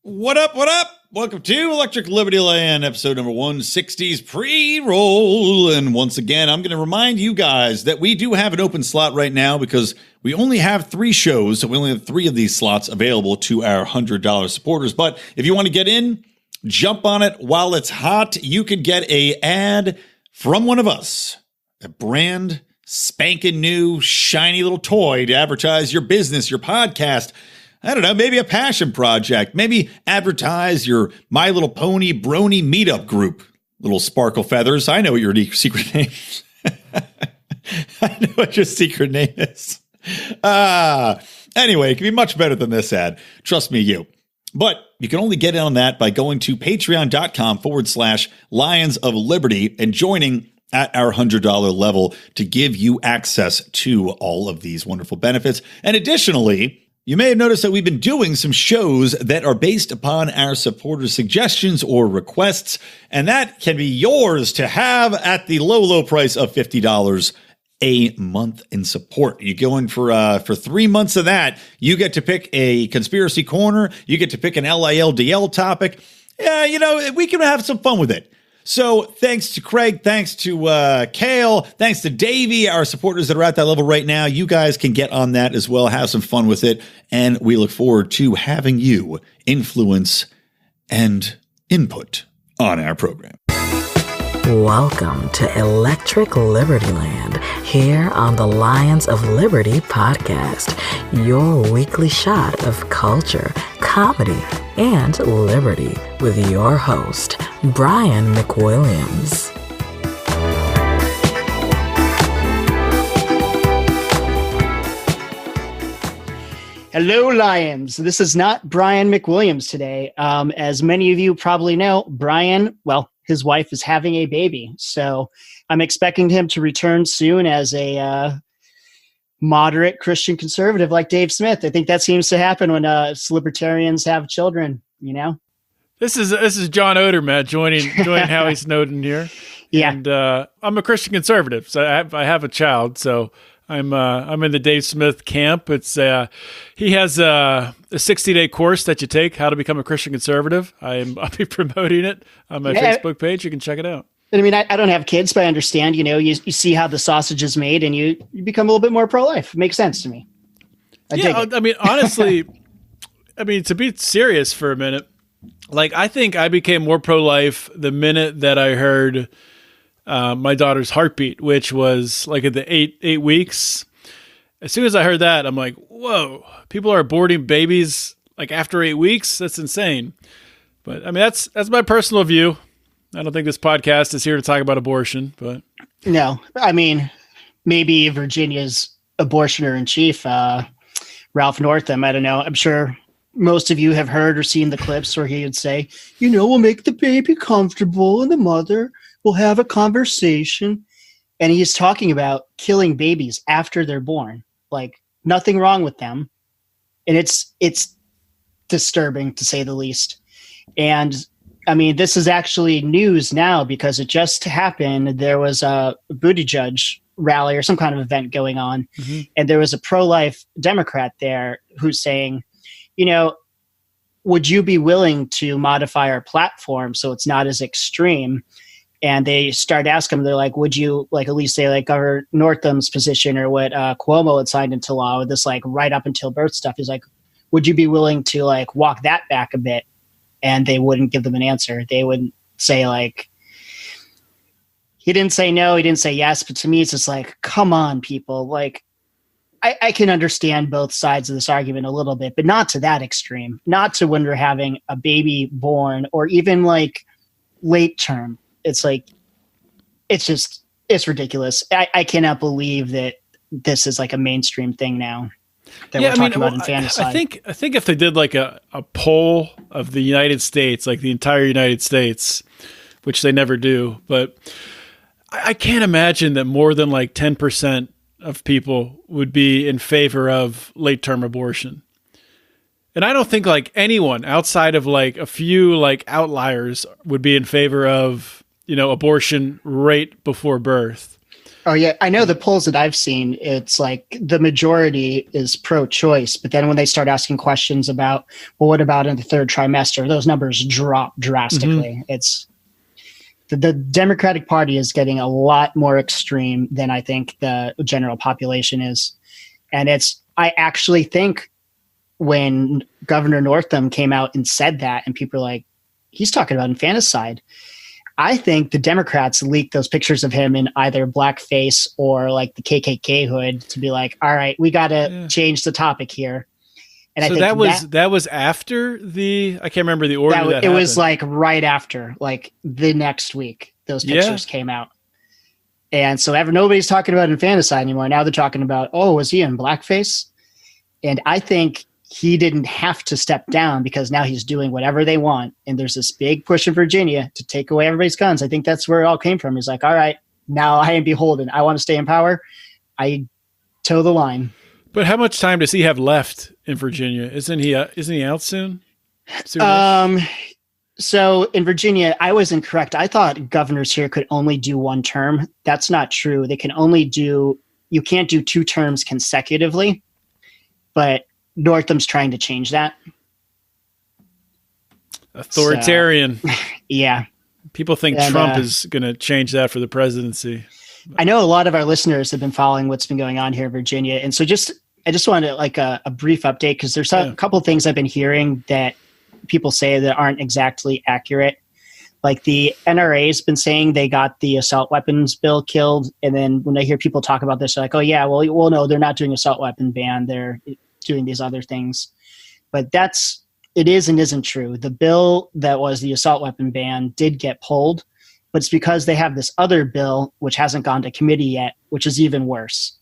What up, what up? Welcome to Electric Libertyland, episode number 160's pre-roll. And once again, I'm going to remind you guys that we do have an open slot right now because we only have 3 shows, so we only have 3 of these slots available to our $100 supporters. But if you want to get in, jump on it while it's hot. You could get a ad from one of us, a brand spanking new, shiny little toy to advertise your business, your podcast. I don't know, maybe a passion project. Maybe advertise your My Little Pony Brony meetup group. Little Sparkle Feathers. I know what your secret name is. I know what your secret name is. Anyway, it can be much better than this ad. Trust me, you. But you can only get in on that by going to patreon.com/Lions of Liberty and joining at our $100 level to give you access to all of these wonderful benefits. And additionally, you may have noticed that we've been doing some shows that are based upon our supporters' suggestions or requests, and that can be yours to have at the low, low price of $50 a month in support. You go in for 3 months of that, you get to pick a conspiracy corner, you get to pick an LILDL topic. Yeah, you know, we can have some fun with it. So thanks to Craig, thanks to Kale, thanks to Davey, our supporters that are at that level right now. You guys can get on that as well, have some fun with it, and we look forward to having you influence and input on our program. Welcome to Electric Libertyland, here on the Lions of Liberty podcast, your weekly shot of culture, comedy, and liberty with your host, Brian McWilliams. Hello, Lions. This is not Brian McWilliams today. As many of you probably know, Brian, his wife is having a baby. So I'm expecting him to return soon as a moderate Christian conservative like Dave Smith. I think that seems to happen when libertarians have children, you know? This is John Odermatt joining Howie Snowden here. Yeah. And I'm a Christian conservative, so I have a child, so I'm in the Dave Smith camp. It's he has a 60-day course that you take, how to become a Christian conservative. I'll be promoting it on my Facebook page. You can check it out. I mean, I don't have kids, but I understand, you know, you see how the sausage is made and you become a little bit more pro-life. It makes sense to me. I mean, honestly, to be serious for a minute, like, I think I became more pro-life the minute that I heard my daughter's heartbeat, which was like at the eight weeks. As soon as I heard that, I'm like, whoa, people are aborting babies like after 8 weeks? That's insane. But I mean, that's my personal view. I don't think this podcast is here to talk about abortion, but no, I mean, maybe Virginia's abortioner-in-chief, Ralph Northam. I don't know. I'm sure most of you have heard or seen the clips where he would say, you know, we'll make the baby comfortable and the mother will have a conversation. And he's talking about killing babies after they're born. Like, nothing wrong with them. And it's disturbing, to say the least. And I mean, this is actually news now because it just happened. There was a Buttigieg rally or some kind of event going on. Mm-hmm. And there was a pro-life Democrat there who's saying, you know, would you be willing to modify our platform so it's not as extreme? And they start asking him, they're like, would you like at least say like Governor Northam's position or what Cuomo had signed into law with this like right up until birth stuff? He's like, would you be willing to like walk that back a bit? And they wouldn't give them an answer. They would say like, he didn't say no, he didn't say yes. But to me, it's just like, come on, people. Like, I can understand both sides of this argument a little bit, but not to that extreme. Not to when we're having a baby born or even like late term. It's like, it's ridiculous. I cannot believe that this is like a mainstream thing now that we're talking about infanticide. I think if they did like a poll of the United States, like the entire United States, which they never do, but I can't imagine that more than like 10% of people would be in favor of late-term abortion. And I don't think like anyone outside of like a few like outliers would be in favor of, you know, abortion right before birth. Oh yeah, I know the polls that I've seen, it's like the majority is pro-choice, but then when they start asking questions about, well, what about in the third trimester, those numbers drop drastically. It's the Democratic Party is getting a lot more extreme than I think the general population is. And I actually think when Governor Northam came out and said that, and people are like, he's talking about infanticide. I think the Democrats leaked those pictures of him in either blackface or like the KKK hood to be like, all right, we got to change the topic here. And so I think that was after I can't remember the order that it happened. Was like right after, like the next week, those pictures came out. And so nobody's talking about infanticide anymore. Now they're talking about, oh, was he in blackface? And I think he didn't have to step down because now he's doing whatever they want. And there's this big push in Virginia to take away everybody's guns. I think that's where it all came from. He's like, all right, now I am beholden. I want to stay in power. I toe the line. But how much time does he have left in Virginia? Isn't he out soon? So in Virginia, I was incorrect. I thought governors here could only do one term. That's not true. They can only you can't do 2 terms consecutively, but Northam's trying to change that. Authoritarian. So, yeah. People think Trump is going to change that for the presidency. I know a lot of our listeners have been following what's been going on here in Virginia. And so I just wanted like a brief update because there's a couple of things I've been hearing that people say that aren't exactly accurate. Like the NRA has been saying they got the assault weapons bill killed. And then when I hear people talk about this, they're like, oh yeah, well, no, they're not doing assault weapon ban. They're doing these other things. But it is and isn't true. The bill that was the assault weapon ban did get pulled, but it's because they have this other bill, which hasn't gone to committee yet, which is even worse.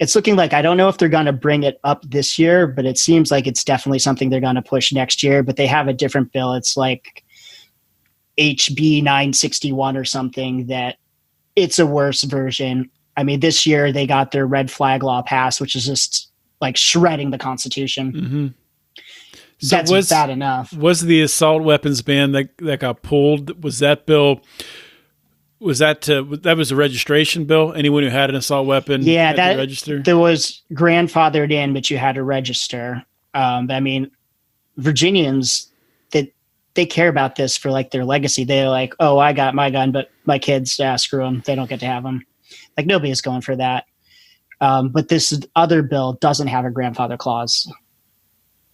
It's looking like, I don't know if they're going to bring it up this year, but it seems like it's definitely something they're going to push next year, but they have a different bill. It's like HB 961 or something that it's a worse version. I mean, this year they got their red flag law passed, which is just like shredding the Constitution. Mm-hmm. So that's bad enough. Was the assault weapons ban that got pulled? Was that bill? Was that was a registration bill? Anyone who had an assault weapon, had to register. There was grandfathered in, but you had to register. I mean, Virginians they care about this for like their legacy. They're like, oh, I got my gun, but my kids, screw them. They don't get to have them. Like nobody is going for that. But this other bill doesn't have a grandfather clause.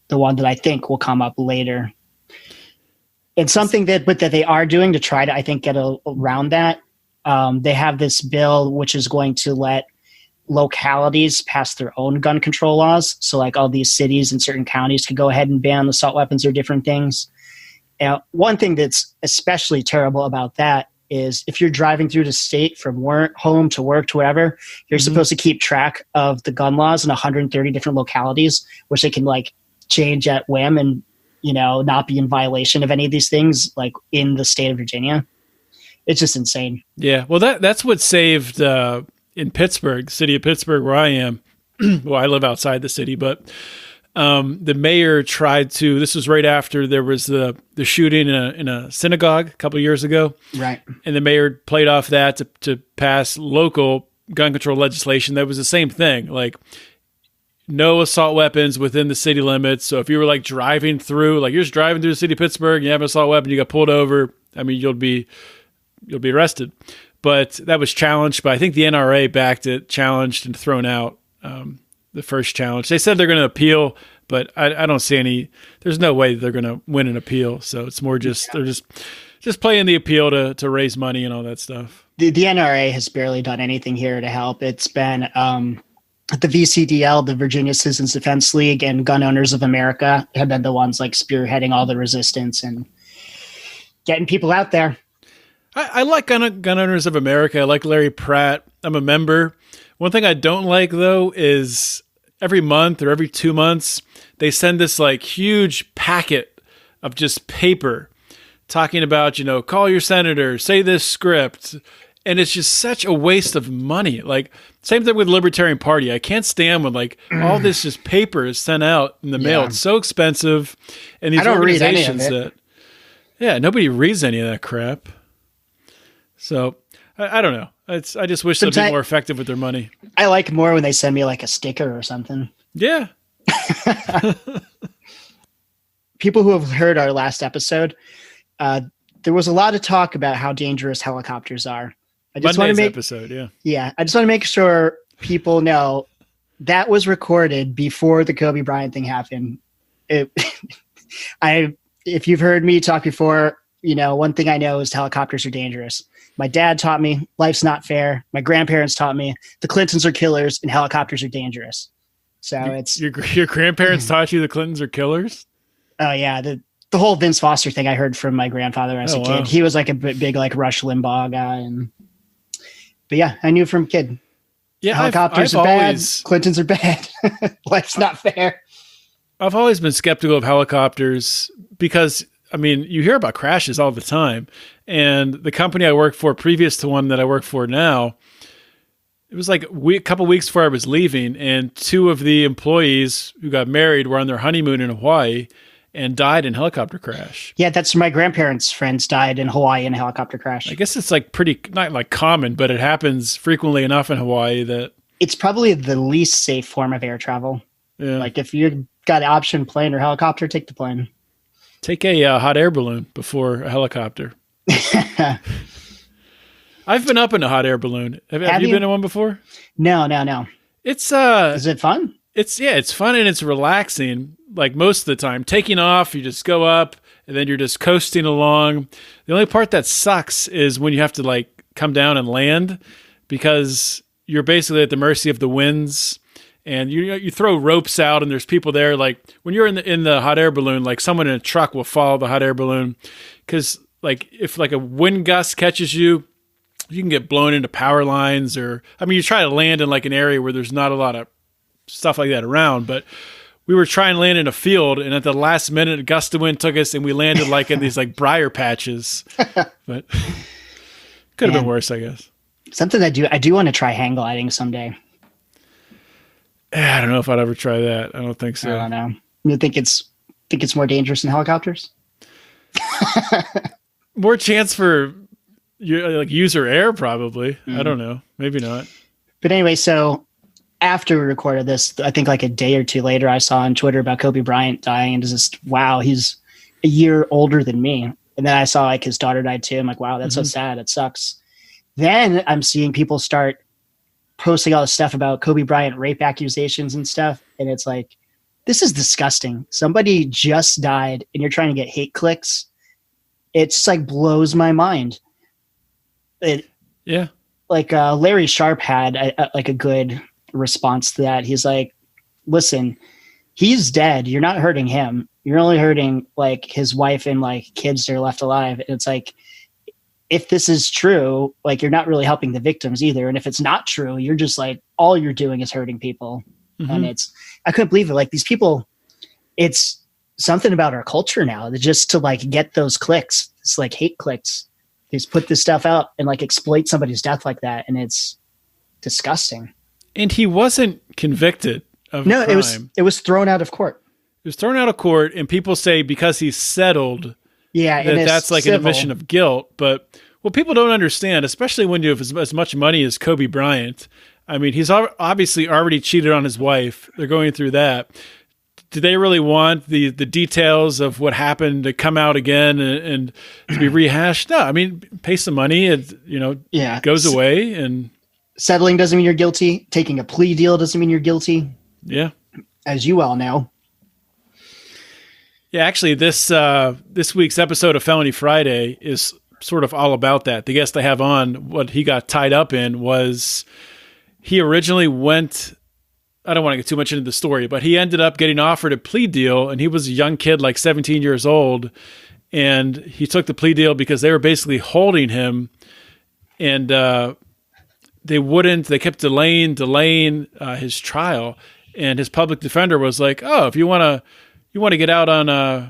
The one that I think will come up later. It's something that they are doing to try to, I think, get around that. They have this bill which is going to let localities pass their own gun control laws. So like all these cities and certain counties could go ahead and ban assault weapons or different things. Now, one thing that's especially terrible about that is if you're driving through the state from home to work to wherever, you're supposed to keep track of the gun laws in 130 different localities, which they can like change at whim and, not be in violation of any of these things like in the state of Virginia. It's just insane. Yeah. Well, that's what saved in Pittsburgh, the city of Pittsburgh, where I am. Well, I live outside the city, but the mayor tried to, this was right after there was the shooting in a synagogue a couple of years ago. Right. And the mayor played off that to pass local gun control legislation that was the same thing. Like no assault weapons within the city limits. So if you were like driving through, like you're just driving through the city of Pittsburgh, you have an assault weapon, you got pulled over. I mean, you'll be arrested. But that was challenged. But I think the NRA backed it, challenged and thrown out. The first challenge. They said they're going to appeal, but I don't see there's no way they're going to win an appeal. So it's more they're just playing the appeal to raise money and all that stuff. The NRA has barely done anything here to help. It's been the VCDL, the Virginia Citizens Defense League, and Gun Owners of America have been the ones like spearheading all the resistance and getting people out there. I like Gun Owners of America. I like Larry Pratt. I'm a member. One thing I don't like, though, is every month or every 2 months, they send this like huge packet of just paper talking about, call your senator, say this script. And it's just such a waste of money. Like same thing with the Libertarian Party. I can't stand when like all this just paper is sent out in the mail. It's so expensive. And these organizations nobody reads any of that crap. So I don't know. I just wish they'd be more effective with their money. I like more when they send me like a sticker or something. Yeah. People who have heard our last episode, there was a lot of talk about how dangerous helicopters are. I just want to make episode, yeah. Yeah, I just want to make sure people know that was recorded before the Kobe Bryant thing happened. If you've heard me talk before, one thing I know is helicopters are dangerous. My dad taught me life's not fair. My grandparents taught me the Clintons are killers and helicopters are dangerous. So it's your grandparents taught you the Clintons are killers? Oh yeah, the whole Vince Foster thing I heard from my grandfather as a kid. Wow. He was like a big like Rush Limbaugh guy, but yeah, I knew from kid. Yeah, helicopters are bad. Clintons are bad. Life's not fair. I've always been skeptical of helicopters because, you hear about crashes all the time. And the company I worked for previous to one that I work for now, it was like a couple weeks before I was leaving, and 2 of the employees who got married were on their honeymoon in Hawaii and died in a helicopter crash. Yeah, that's my grandparents' friends died in Hawaii in a helicopter crash. I guess it's like not like common, but it happens frequently enough in Hawaii that it's probably the least safe form of air travel. Yeah. Like if you got an option plane or helicopter, take the plane. Take a hot air balloon before a helicopter. I've been up in a hot air balloon. Have you been in one before? No. It's is it fun? It's fun and it's relaxing. Like most of the time, taking off, you just go up and then you're just coasting along. The only part that sucks is when you have to like come down and land, because you're basically at the mercy of the winds. And you throw ropes out and there's people there. Like when you're in the hot air balloon, like someone in a truck will follow the hot air balloon, because like if like a wind gust catches you, you can get blown into power lines, or you try to land in like an area where there's not a lot of stuff like that around. But we were trying to land in a field, and at the last minute, a gust of wind took us, and we landed like in these like briar patches. But could have been worse, I guess. Something I do want to try hang gliding someday. I don't know if I'd ever try that. I don't think so. I don't know. You think it's more dangerous than helicopters? More chance for user error, probably. I don't know. Maybe not. But anyway, so after we recorded this, I think like a day or two later, I saw on Twitter about Kobe Bryant dying, and just wow, he's a year older than me. And then I saw like his daughter died too. I'm like, wow, that's so sad. It sucks. Then I'm seeing people start posting all this stuff about Kobe Bryant rape accusations and stuff. And it's like, this is disgusting. Somebody just died and you're trying to get hate clicks. It just like blows my mind. Yeah. Like Larry Sharp had a good response to that. He's like, listen, he's dead. You're not hurting him. You're only hurting like his wife and like kids that are left alive. And it's like, if this is true, like you're not really helping the victims either. And if it's not true, you're just like, all you're doing is hurting people. And I couldn't believe it. Like these people, it's something about our culture now that just to like get those clicks, it's like hate clicks. They just put this stuff out and like exploit somebody's death like that. And it's disgusting. And he wasn't convicted of no, crime. It was thrown out of court. It was thrown out of court, and people say because he settled, that's like an admission of guilt. But what people don't understand, especially when you have as much money as Kobe Bryant, he's obviously already cheated on his wife. They're going through that. Do they really want the details of what happened to come out again and to be rehashed? No, pay some money. It goes away. And settling doesn't mean you're guilty. Taking a plea deal doesn't mean you're guilty. Yeah, as you all know. Yeah, actually, this week's episode of Felony Friday is sort of all about that. The guest I have on, what he got tied up in was he originally went, I don't want to get too much into the story, but he ended up getting offered a plea deal, and he was a young kid, like 17 years old, and he took the plea deal because they were basically holding him, and they kept delaying his trial, and his public defender was like, oh, if you want to get out on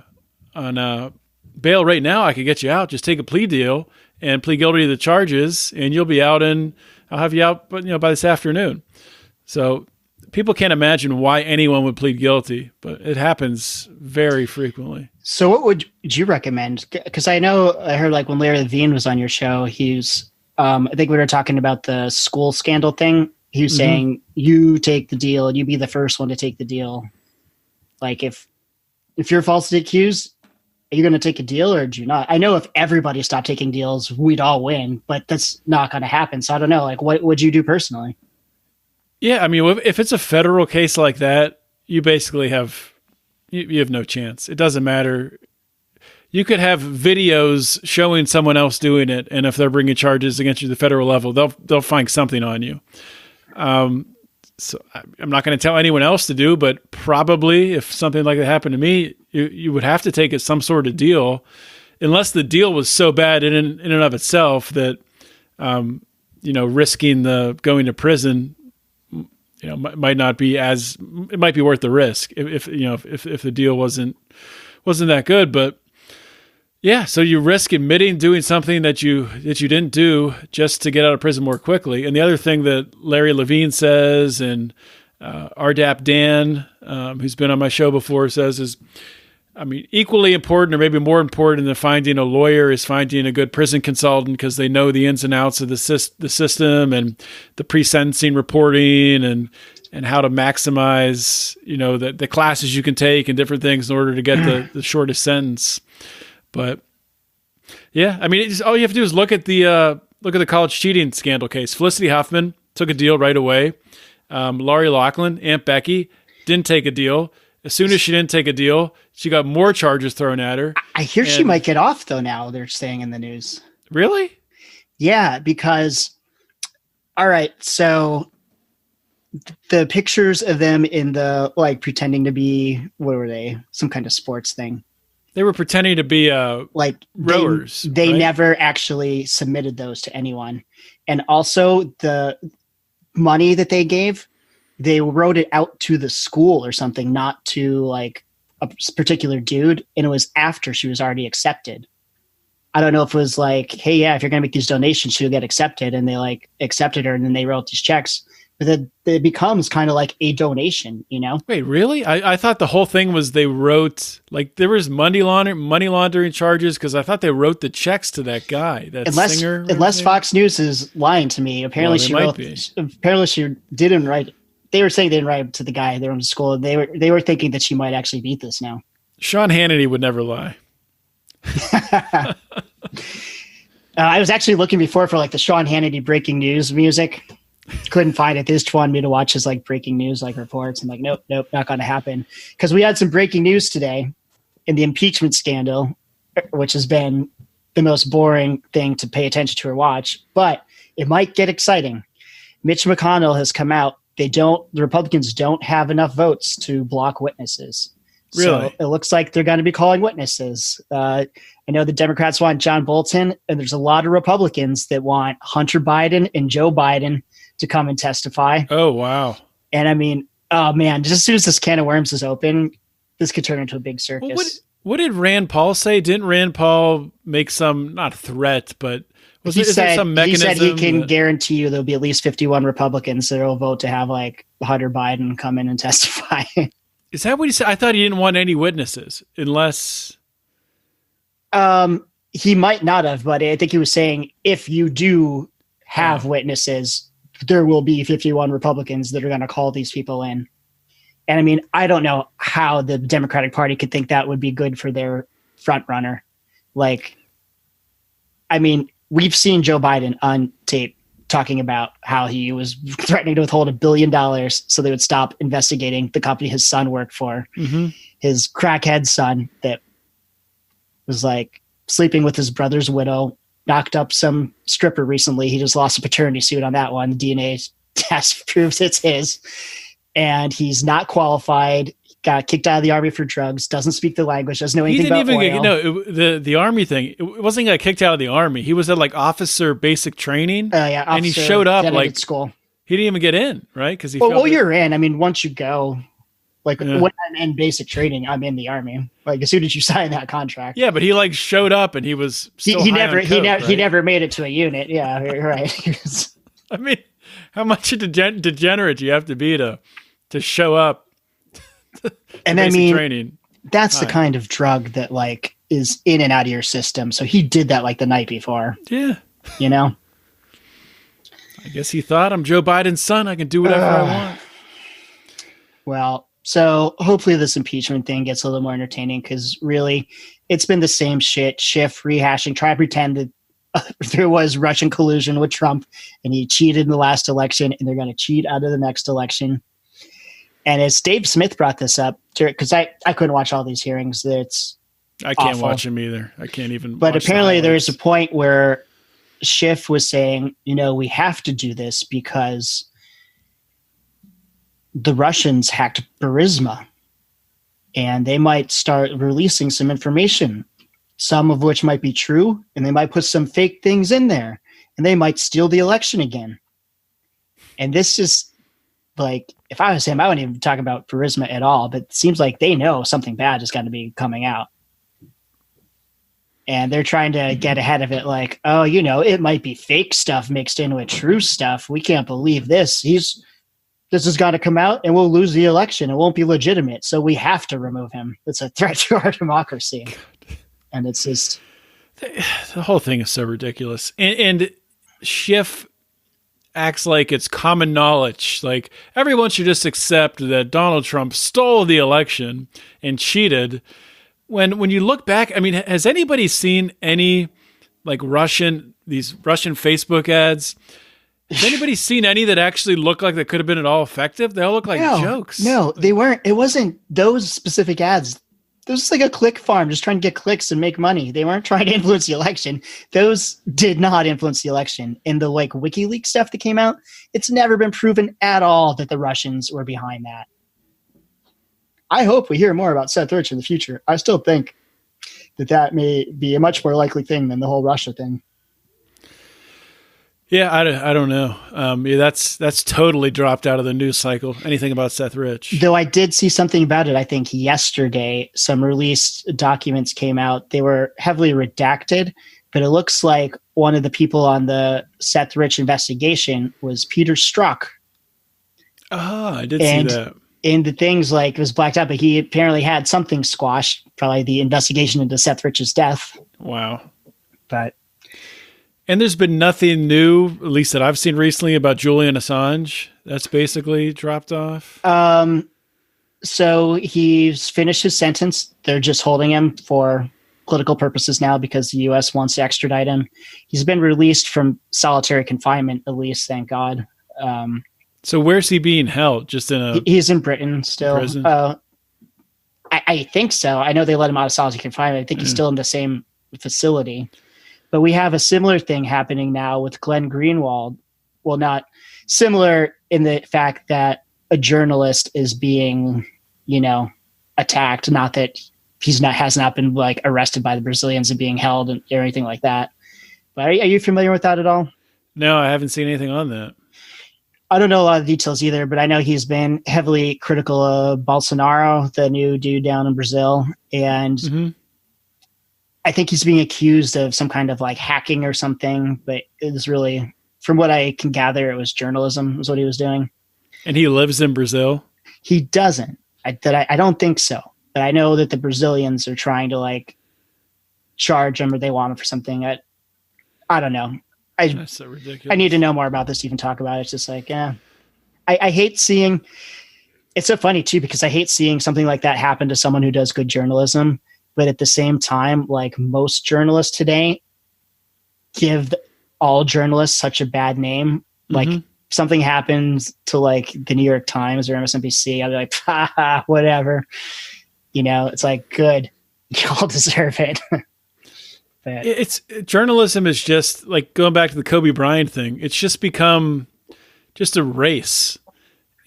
bail right now, I could get you out. Just take a plea deal and plead guilty to the charges, and you'll be out, and I'll have you out, by this afternoon. So people can't imagine why anyone would plead guilty, but it happens very frequently. So what would you recommend? Because I heard like when Larry Levine was on your show, he's I think we were talking about the school scandal thing. He was saying, you take the deal and you be the first one to take the deal. Like if you're falsely accused, are you going to take a deal or do you not? I know if everybody stopped taking deals, we'd all win, but that's not going to happen. So I don't know. Like, what would you do personally? Yeah, I mean, if it's a federal case like that, you basically have no chance. It doesn't matter. You could have videos showing someone else doing it, and if they're bringing charges against you at the federal level, they'll find something on you. So I'm not going to tell anyone else to do, but probably if something like that happened to me, you would have to take some sort of deal, unless the deal was so bad in and of itself that risking the going to prison, might not be it might be worth the risk if the deal wasn't that good. But yeah, so you risk admitting doing something that you didn't do just to get out of prison more quickly. And the other thing that Larry Levine says, and RDAP Dan, who's been on my show before, says is, I mean, equally important or maybe more important than finding a lawyer is finding a good prison consultant, because they know the ins and outs of the system and the pre-sentencing reporting and how to maximize, the classes you can take and different things in order to get the shortest sentence. But yeah, I mean, all you have to do is look at the college cheating scandal case. Felicity Huffman took a deal right away. Laurie Loughlin, Aunt Becky, didn't take a deal. As soon as she didn't take a deal, she got more charges thrown at her. I hear she might get off though. Now they're saying in the news. Really? Yeah, because all right, so the pictures of them in the pretending to be, what were they? Some kind of sports thing. They were pretending to be rowers. They never actually submitted those to anyone. And also the money that they gave, they wrote it out to the school or something, not to a particular dude. And it was after she was already accepted. I don't know if it was hey, yeah, if you're going to make these donations, she'll get accepted. And they accepted her and then they wrote these checks. But then it becomes kind of like a donation, Wait, really? I thought the whole thing was they wrote, there was money laundering charges, because I thought they wrote the checks to that guy, singer. Unless Fox News is lying to me. Apparently she didn't write. They were saying they didn't write to the guy they were in school. They were thinking that she might actually beat this now. Sean Hannity would never lie. I was actually looking before for the Sean Hannity breaking news music. Couldn't find it. They just wanted me to watch his breaking news reports. I'm nope, not going to happen. Because we had some breaking news today in the impeachment scandal, which has been the most boring thing to pay attention to or watch. But it might get exciting. Mitch McConnell has come out. The Republicans don't have enough votes to block witnesses. Really? So it looks like they're going to be calling witnesses. I know the Democrats want John Bolton, and there's a lot of Republicans that want Hunter Biden and Joe Biden to come and testify. Oh, wow. And I mean, oh man, just as soon as this can of worms is open, this could turn into a big circus. Well, what did Rand Paul say? Didn't Rand Paul make some, not threat, but is there some mechanism? He said he can guarantee you there'll be at least 51 Republicans that will vote to have Hunter Biden come in and testify. Is that what he said? I thought he didn't want any witnesses unless... He might not have, but I think he was saying if you do have witnesses, there will be 51 Republicans that are going to call these people in. And I mean, I don't know how the Democratic Party could think that would be good for their front runner. I mean, we've seen Joe Biden on tape talking about how he was threatening to withhold $1 billion so they would stop investigating the company his son worked for. Mm-hmm. His crackhead son that was sleeping with his brother's widow, knocked up some stripper recently. He just lost a paternity suit on that one. The DNA test proves it's his. And he's not qualified, got kicked out of the army for drugs, doesn't speak the language, doesn't know anything about oil. The army thing, it wasn't got kicked out of the army. He was at officer basic training. And he showed up school. He didn't even get in, right? Because you're in. I mean, once you go, when I'm in basic training, I'm in the army. As soon as you sign that contract. Yeah, but he showed up and he was still he never made it to a unit. Yeah, right. I mean, how much of a degenerate do you have to be to show up? And I mean, training. That's the kind of drug that is in and out of your system. So he did that the night before. Yeah. I guess he thought, I'm Joe Biden's son. I can do whatever I want. Well, so hopefully this impeachment thing gets a little more entertaining, because really it's been the same shit, Schiff rehashing, try to pretend that there was Russian collusion with Trump and he cheated in the last election and they're going to cheat out of the next election. And as Dave Smith brought this up, because I couldn't watch all these hearings, I can't watch them either. I can't even. But apparently there is a point where Schiff was saying, we have to do this because the Russians hacked Burisma and they might start releasing some information, some of which might be true, and they might put some fake things in there and they might steal the election again. And this is like, if I was him, I wouldn't even talk about Burisma at all, but it seems like they know something bad is going to be coming out. And they're trying to get ahead of it like, oh, it might be fake stuff mixed in with true stuff. We can't believe this. This has got to come out and we'll lose the election. It won't be legitimate. So we have to remove him. It's a threat to our democracy. And it's just... The whole thing is so ridiculous. And Schiff acts like it's common knowledge. Like everyone should just accept that Donald Trump stole the election and cheated. When you look back, I mean, has anybody seen any like Russian Facebook ads? Has anybody seen any that actually look like they could have been at all effective? They all look like jokes. No, they weren't. It wasn't those specific ads. It was like a click farm, just trying to get clicks and make money. They weren't trying to influence the election. Those did not influence the election. In the like WikiLeaks stuff that came out, it's never been proven at all that the Russians were behind that. I hope we hear more about Seth Rich in the future. I still think that may be a much more likely thing than the whole Russia thing. Yeah, I don't know. That's totally dropped out of the news cycle. Anything about Seth Rich? Though I did see something about it, I think yesterday, some released documents came out. They were heavily redacted, but it looks like one of the people on the Seth Rich investigation was Peter Strzok. Oh, I did see that. And the things like it was blacked out, but he apparently had something squashed, probably the investigation into Seth Rich's death. Wow. And there's been nothing new, at least that I've seen recently, about Julian Assange. That's basically dropped off. So he's finished his sentence. They're just holding him for political purposes now because the U.S. wants to extradite him. He's been released from solitary confinement, at least, thank God. So where's he being held? Just in a... He's in Britain still. Prison? I think so. I know they let him out of solitary confinement. I think he's still in the same facility. But we have a similar thing happening now with Glenn Greenwald. Well, not similar in the fact that a journalist is being, attacked. Not that has not been like arrested by the Brazilians and being held or anything like that. But are you familiar with that at all? No, I haven't seen anything on that. I don't know a lot of details either, but I know he's been heavily critical of Bolsonaro, the new dude down in Brazil. And I think he's being accused of some kind of like hacking or something, but it was really, from what I can gather, it was journalism was what he was doing. And he lives in Brazil? He doesn't. I don't think so. But I know that the Brazilians are trying to like charge him or they want him for something. I don't know. That's so ridiculous. I need to know more about this to even talk about it. It's just like, I hate seeing, it's so funny too, because I hate seeing something like that happen to someone who does good journalism. But at the same time, like most journalists today give all journalists such a bad name. Like something happens to like the New York Times or MSNBC, I'll be like, ha, whatever. It's like, good. Y'all deserve it. But it's journalism is just like going back to the Kobe Bryant thing. It's just become just a race.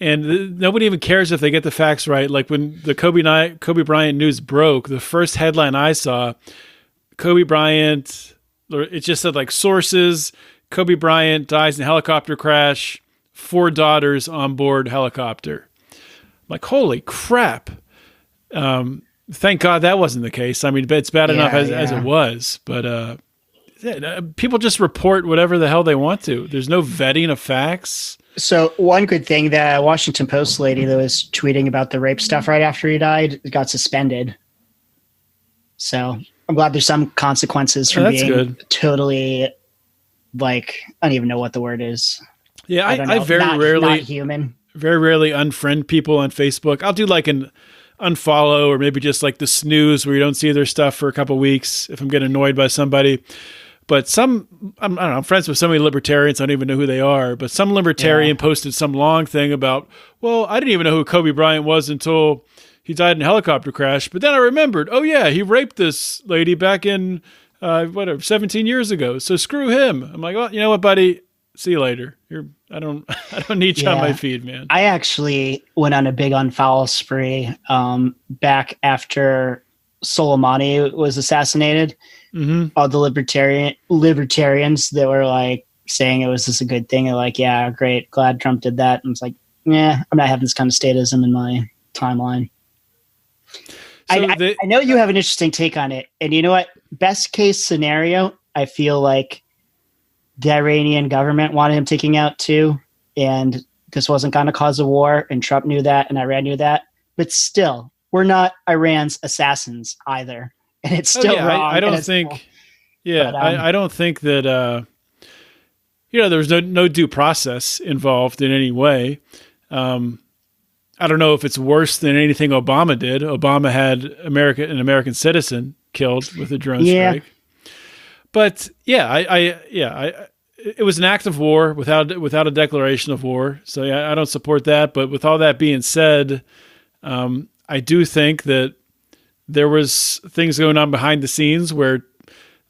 And nobody even cares if they get the facts right. Like when the Kobe Bryant news broke, the first headline I saw, Kobe Bryant, it just said like sources, Kobe Bryant dies in helicopter crash, 4 daughters on board helicopter. I'm like, holy crap. Thank God that wasn't the case. I mean, it's bad enough as it was, but people just report whatever the hell they want to. There's no vetting of facts. So one good thing, that Washington Post lady that was tweeting about the rape stuff right after he died got suspended. So I'm glad there's some consequences from being good. Totally like, I don't even know what the word is. Yeah, I don't know, I very not rarely human. Very rarely unfriend people on Facebook. I'll do like an unfollow or maybe just like the snooze where you don't see their stuff for a couple of weeks if I'm getting annoyed by somebody. But I don't know, I'm friends with so many libertarians, I don't even know who they are, but some libertarian posted some long thing about, well, I didn't even know who Kobe Bryant was until he died in a helicopter crash. But then I remembered, oh yeah, he raped this lady back in, 17 years ago. So screw him. I'm like, well, you know what, buddy? See you later. I don't need you on my feed, man. I actually went on a big unfollow spree back after Soleimani was assassinated. Mm-hmm. All the libertarians that were like saying it was just a good thing. They're like, yeah, great, glad Trump did that. And it's like, yeah, I'm not having this kind of statism in my timeline. So I know you have an interesting take on it. And you know what? Best case scenario, I feel like the Iranian government wanted him taking out too. And this wasn't going to cause a war. And Trump knew that. And Iran knew that. But still, we're not Iran's assassins either. And it's still wrong. I don't think, I don't think that, there's no due process involved in any way. I don't know if it's worse than anything Obama did. Obama had an American citizen killed with a drone strike. But it was an act of war without a declaration of war. So I don't support that. But with all that being said, I do think that there was things going on behind the scenes where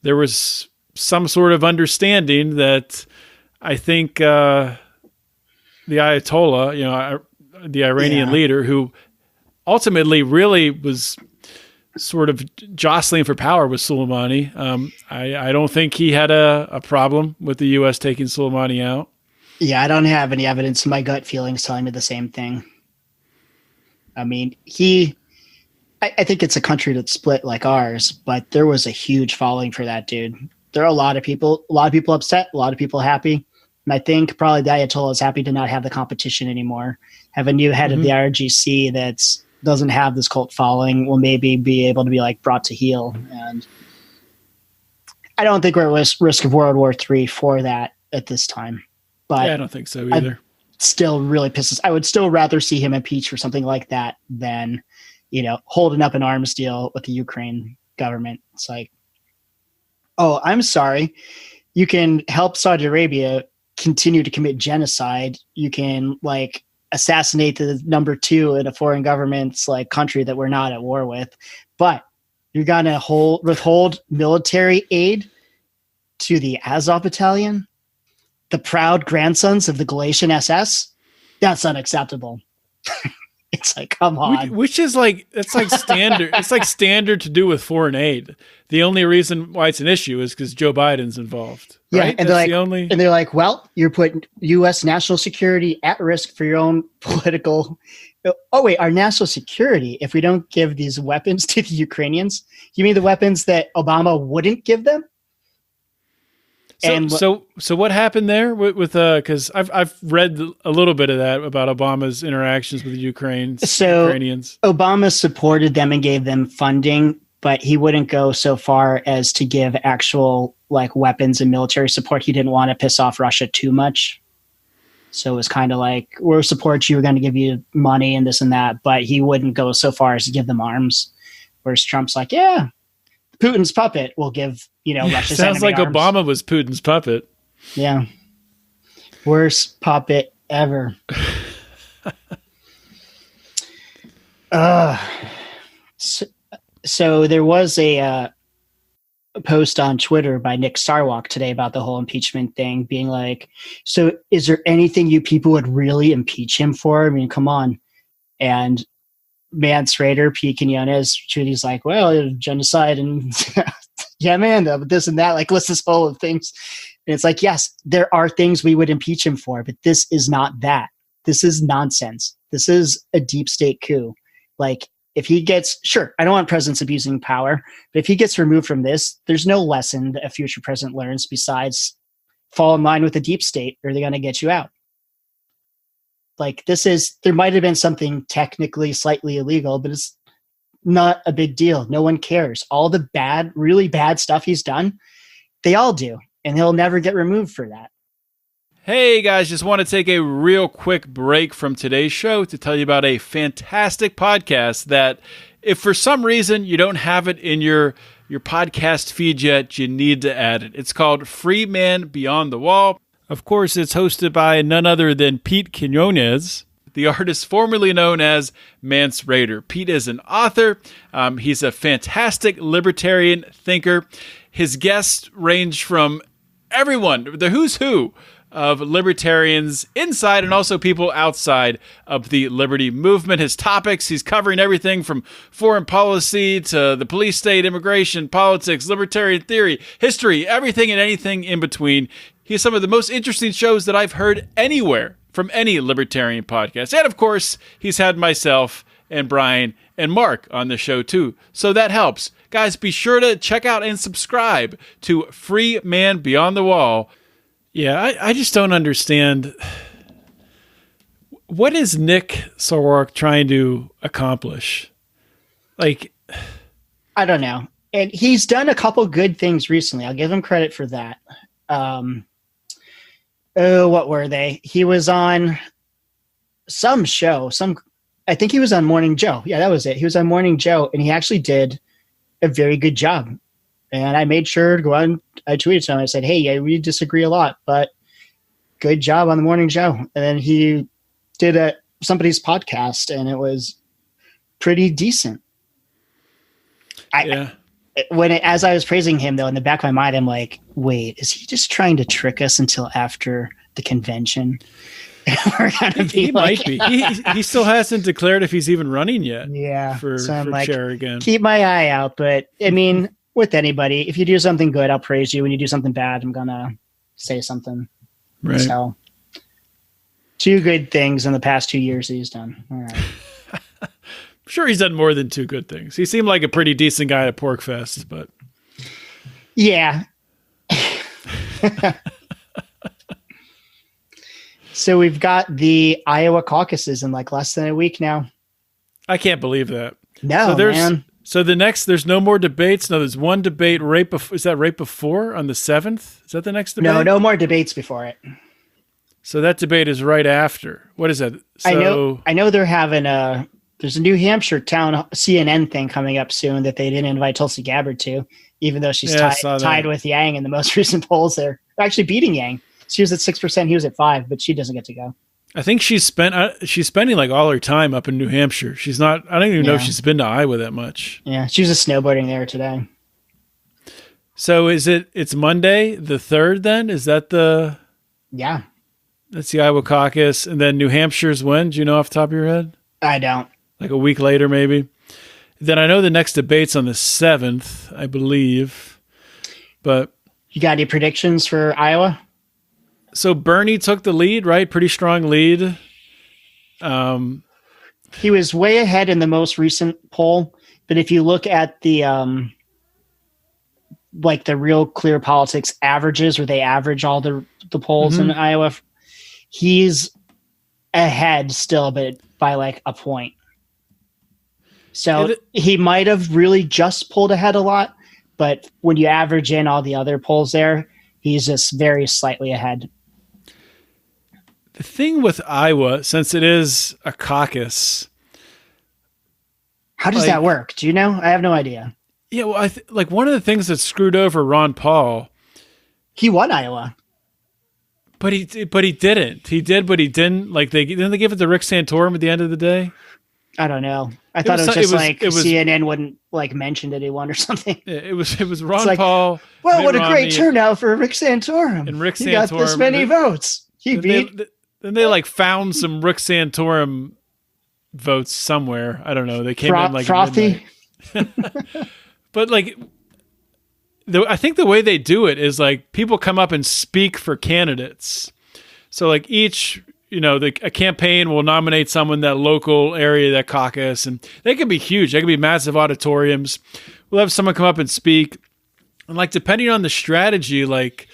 there was some sort of understanding that I think the Ayatollah, the Iranian leader, who ultimately really was sort of jostling for power with Soleimani. I don't think he had a problem with the U.S. taking Soleimani out. Yeah, I don't have any evidence. My gut feelings telling me the same thing. I mean, I think it's a country that's split like ours, but there was a huge following for that dude. There are a lot of people upset, a lot of people happy. And I think probably the Ayatollah is happy to not have the competition anymore. Have a new head of the IRGC that doesn't have this cult following, will maybe be able to be like brought to heel. And I don't think we're at risk of World War III for that at this time. But I don't think so either. Still really pisses. I would still rather see him impeached for something like that than, holding up an arms deal with the Ukraine government. It's like, oh, I'm sorry. You can help Saudi Arabia continue to commit genocide. You can assassinate the number 2 in a foreign government's country that we're not at war with, but you're going to withhold military aid to the Azov battalion, the proud grandsons of the Galatian SS. That's unacceptable. It's like, come on. Which is it's standard. It's standard to do with foreign aid. The only reason why it's an issue is because Joe Biden's involved. Right? Yeah, and they're like, well, you're putting U.S. national security at risk for your own political. Oh wait, our national security. If we don't give these weapons to the Ukrainians, you mean the weapons that Obama wouldn't give them? So what happened there with because I've read a little bit of that about Obama's interactions with the Ukrainians. Obama supported them and gave them funding, but he wouldn't go so far as to give actual weapons and military support. He didn't want to piss off Russia too much. So it was kind of like, we'll support you, we're going to give you money and this and that, but he wouldn't go so far as to give them arms. Whereas Trump's like, yeah, Putin's puppet will give, Russia's sounds like arms. Obama was Putin's puppet. Yeah. Worst puppet ever. So there was a post on Twitter by Nick Sarwark today about the whole impeachment thing, being like, so is there anything you people would really impeach him for? I mean, come on. And Mance Raider, P. Quinones, Trudy's like, well, genocide and yeah, man, this and that, list this whole of things. And it's like, yes, there are things we would impeach him for, but this is not that. This is nonsense. This is a deep state coup. If he gets, sure, I don't want presidents abusing power, but if he gets removed from this, there's no lesson that a future president learns besides fall in line with the deep state or they're going to get you out. There might have been something technically slightly illegal, but it's not a big deal. No one cares. All the bad, really bad stuff he's done, they all do. And he'll never get removed for that. Hey guys, just want to take a real quick break from today's show to tell you about a fantastic podcast that if for some reason you don't have it in your podcast feed yet, you need to add it. It's called Free Man Beyond the Wall. Of course, it's hosted by none other than Pete Quinones, the artist formerly known as Mance Raider. Pete is an author. He's a fantastic libertarian thinker. His guests range from everyone, the who's who of libertarians inside and also people outside of the liberty movement. His topics, he's covering everything from foreign policy to the police state, immigration, politics, libertarian theory, history, everything and anything in between. He has some of the most interesting shows that I've heard anywhere from any libertarian podcast. And of course, he's had myself and Brian and Mark on the show too. So that helps. Guys, be sure to check out and subscribe to Free Man Beyond the Wall. Yeah, I just don't understand. What is Nick Sarwark trying to accomplish? Like, I don't know. And he's done a couple good things recently. I'll give him credit for that. What were they? He was on some show. I think he was on Morning Joe. Yeah, that was it. He was on Morning Joe, and he actually did a very good job. And I made sure to go on. I tweeted to him. I said, hey, yeah, we disagree a lot, but good job on the Morning Joe. And then he did somebody's podcast, and it was pretty decent. As I was praising him, though, in the back of my mind, I'm like, wait, is he just trying to trick us until after the convention? We're gonna be he might be. He still hasn't declared if he's even running yet. Yeah. For chair again. Keep my eye out. But I mean, with anybody, if you do something good, I'll praise you. When you do something bad, I'm gonna say something. Right. So, 2 good things in the past 2 years that he's done. All right. I'm sure he's done more than 2 good things. He seemed like a pretty decent guy at Porkfest, but yeah. So we've got the Iowa caucuses in like less than a week now. I can't believe that. No, man. So there's no more debates. No, there's one debate right before. Is that right before on the 7th? Is that the next debate? No more debates before it. So that debate is right after. What is that? So, I know they're having there's a New Hampshire town CNN thing coming up soon that they didn't invite Tulsi Gabbard to, even though she's tied with Yang in the most recent polls. They're actually beating Yang. She was at 6%. He was at 5%, but she doesn't get to go. I think she's spending like all her time up in New Hampshire. She's not. I don't even know if she's been to Iowa that much. Yeah, she was just snowboarding there today. So it's Monday the 3rd then? Is that the? Yeah. That's the Iowa caucus, and then New Hampshire's when? Do you know off the top of your head? I don't. Like a week later, maybe. Then I know the next debate's on the 7th, I believe. But you got any predictions for Iowa? So Bernie took the lead, right? Pretty strong lead. He was way ahead in the most recent poll, but if you look at the like the Real Clear Politics averages, where they average all the polls in Iowa, he's ahead still, but by like a point. So he might have really just pulled ahead a lot, but when you average in all the other polls there, he's just very slightly ahead. The thing with Iowa, since it is a caucus, how does that work? Do you know? I have no idea. Yeah, well, like one of the things that screwed over Ron Paul, he won Iowa, but he didn't. He did, but he didn't. Like they give it to Rick Santorum at the end of the day. I don't know. I thought it was CNN wouldn't like mention that he won or something. It was Ron Paul. Well, Mitt what a Romney, great turnout for Rick Santorum. And Rick Santorum got this many votes. He beat. Then they like found some Rick Santorum votes somewhere. I don't know. They came in like frothy. But like, I think the way they do it is like people come up and speak for candidates. So like each, a campaign will nominate someone that local area, that caucus, and they can be huge. They can be massive auditoriums. We'll have someone come up and speak, and like depending on the strategy, like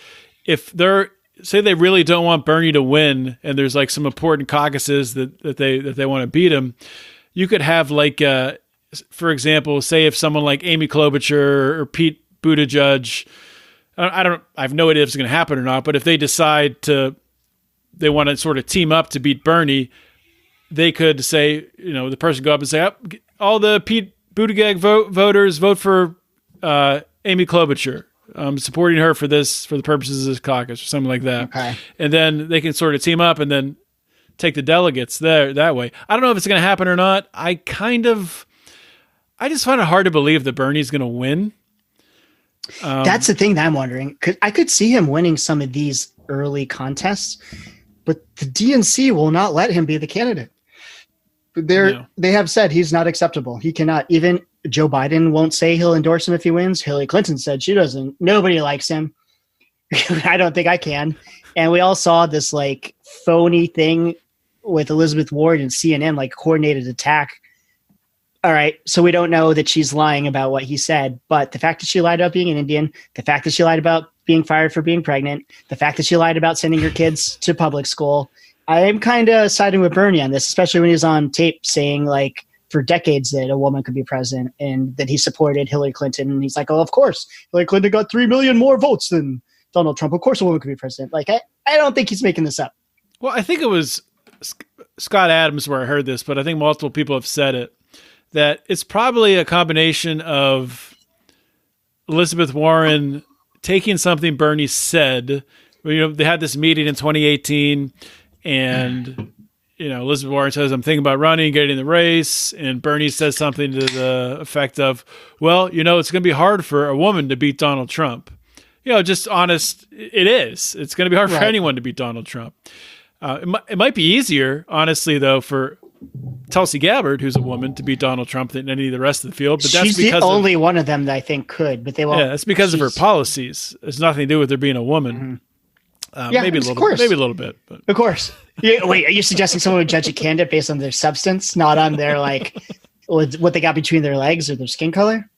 if they're say they really don't want Bernie to win, and there's like some important caucuses that they want to beat him, you could have like, for example, say if someone like Amy Klobuchar or Pete Buttigieg, I have no idea if it's going to happen or not, but if they decide to they want to sort of team up to beat Bernie, they could say, the person go up and say, all the Pete Buttigieg voters vote for Amy Klobuchar. I'm supporting her for the purposes of this caucus or something like that. Okay. And then they can sort of team up and then take the delegates there that way. I don't know if it's going to happen or not. I just find it hard to believe that Bernie's going to win. That's the thing that I'm wondering. I could see him winning some of these early contests, but the DNC will not let him be the candidate. They have said he's not acceptable. He cannot. Even Joe Biden won't say he'll endorse him if he wins. Hillary Clinton said she doesn't. Nobody likes him. I don't think I can. And we all saw this like phony thing with Elizabeth Warren and CNN, like coordinated attack. All right, so we don't know that she's lying about what he said, but the fact that she lied about being an Indian, the fact that she lied about being fired for being pregnant, the fact that she lied about sending her kids to public school, I am kind of siding with Bernie on this, especially when he's on tape saying like for decades that a woman could be president and that he supported Hillary Clinton. And he's like, oh, of course, Hillary Clinton got 3 million more votes than Donald Trump. Of course a woman could be president. Like, I don't think he's making this up. Well, I think it was Scott Adams where I heard this, but I think multiple people have said it, that it's probably a combination of Elizabeth Warren taking something Bernie said. They had this meeting in 2018 and, Elizabeth Warren says, I'm thinking about running, getting in the race. And Bernie says something to the effect of, well, it's going to be hard for a woman to beat Donald Trump. Just honest, it is. It's going to be hard for anyone to beat Donald Trump. It might be easier, honestly, though, for Tulsi Gabbard, who's a woman, to beat Donald Trump than any of the rest of the field. But that's she's the only one of them that I think could, but they won't. Yeah, that's because of her policies. It's nothing to do with her being a woman. Maybe a little bit. But. Of course. Wait, are you suggesting someone would judge a candidate based on their substance, not on their what they got between their legs or their skin color?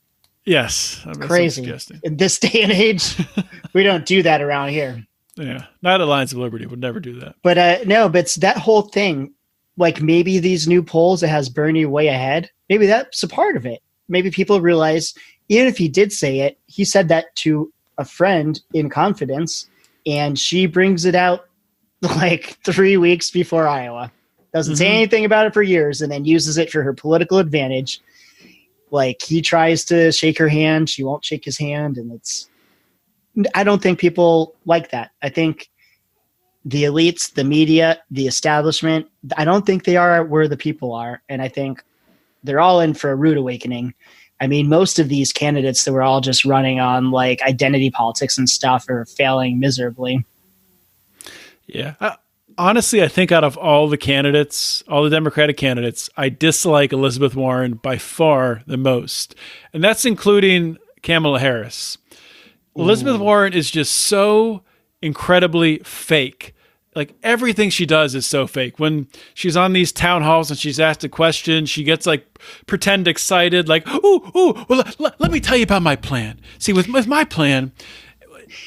Yes, crazy. In this day and age, we don't do that around here. Yeah, not Alliance of Liberty would never do that. But no, but it's that whole thing. Like maybe these new polls that has Bernie way ahead, maybe that's a part of it. Maybe people realize, even if he did say it, he said that to a friend in confidence, and she brings it out like 3 weeks before Iowa. Doesn't say anything about it for years, and then uses it for her political advantage. Like he tries to shake her hand, she won't shake his hand, and I don't think people like that. I think the elites, the media, the establishment, I don't think they are where the people are. And I think they're all in for a rude awakening. I mean, most of these candidates that were all just running on like identity politics and stuff are failing miserably. Yeah. Honestly, I think out of all the candidates, all the Democratic candidates, I dislike Elizabeth Warren by far the most. And that's including Kamala Harris. Elizabeth Warren is just so incredibly fake. Like everything she does is so fake. When she's on these town halls and she's asked a question, she gets like pretend excited, like, well, let me tell you about my plan. See, with my plan,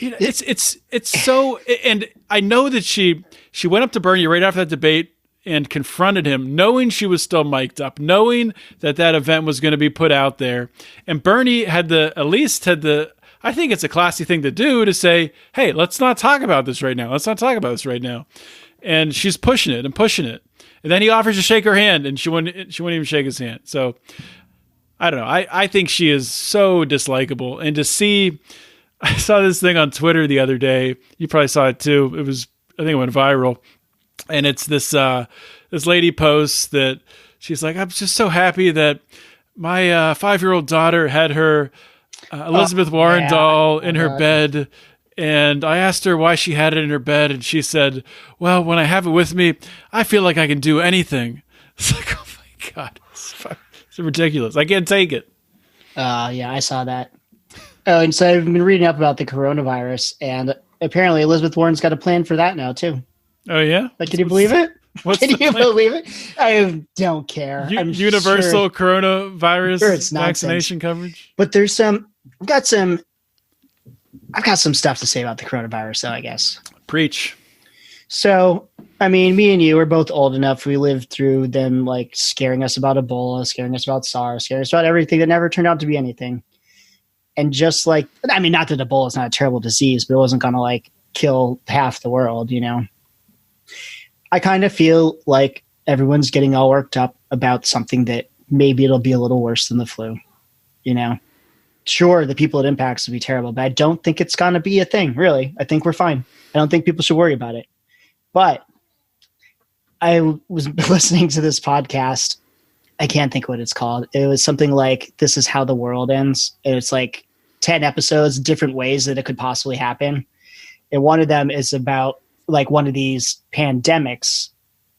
it's so, and I know that she went up to Bernie right after that debate and confronted him, knowing she was still mic'd up, knowing that event was going to be put out there. And Bernie I think it's a classy thing to do to say, hey, let's not talk about this right now. And she's pushing it. And then he offers to shake her hand and she wouldn't even shake his hand. So I don't know. I think she is so dislikable. And to see, I saw this thing on Twitter the other day. You probably saw it too. I think it went viral. And it's this lady posts that she's like, I'm just so happy that my 5-year-old daughter had her Elizabeth Warren doll in her bed, and I asked her why she had it in her bed, and she said, well, when I have it with me, I feel like I can do anything. It's like, oh my God, it's ridiculous. I can't take it. Yeah, I saw that. Oh, and so I've been reading up about the coronavirus, and apparently Elizabeth Warren's got a plan for that now, too. Oh, yeah? Like, can you believe it? Can you believe it? I don't care. Universal coronavirus vaccination coverage. But there's I've got some stuff to say about the coronavirus, though, I guess. Preach. So, I mean, me and you are both old enough. We lived through them, like, scaring us about Ebola, scaring us about SARS, scaring us about everything that never turned out to be anything. And just like, I mean, not that Ebola is not a terrible disease, but it wasn't going to, like, kill half the world, you know? I kind of feel like everyone's getting all worked up about something that maybe it'll be a little worse than the flu. Sure, the people it impacts will be terrible, but I don't think it's going to be a thing, really. I think we're fine. I don't think people should worry about it. But I was listening to this podcast. I can't think what it's called. It was something like, This Is How the World Ends. And it's like 10 episodes, different ways that it could possibly happen. And one of them is about like one of these pandemics,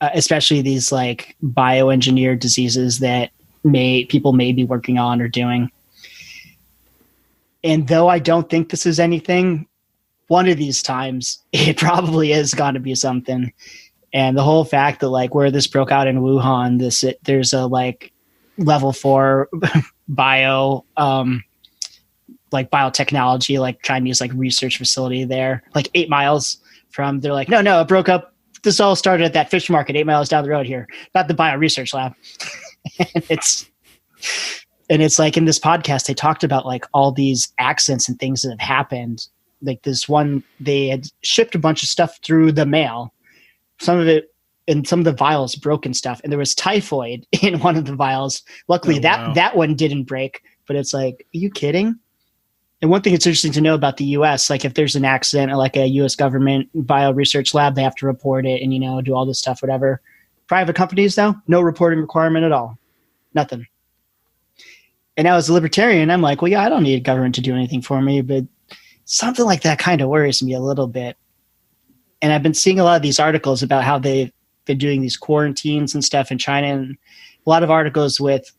especially these like bioengineered diseases that people may be working on or doing. And though I don't think this is anything, one of these times it probably is going to be something. And the whole fact that like where this broke out in Wuhan, there's a like level 4 biotechnology, like Chinese like research facility there, like 8 miles from. They're like, no, it broke up. This all started at that fish market 8 miles down the road here, not the bio research lab. And it's like in this podcast, they talked about like all these accidents and things that have happened. Like this one, they had shipped a bunch of stuff through the mail. Some of it, and some of the vials broke and stuff. And there was typhoid in one of the vials. Luckily, that one didn't break. But it's like, are you kidding? And one thing that's interesting to know about the U.S., like if there's an accident at like a U.S. government bio research lab, they have to report it and, do all this stuff, whatever. Private companies, though, no reporting requirement at all. Nothing. And I was a libertarian. I'm like, well, yeah, I don't need government to do anything for me, but something like that kind of worries me a little bit. And I've been seeing a lot of these articles about how they've been doing these quarantines and stuff in China, and a lot of articles with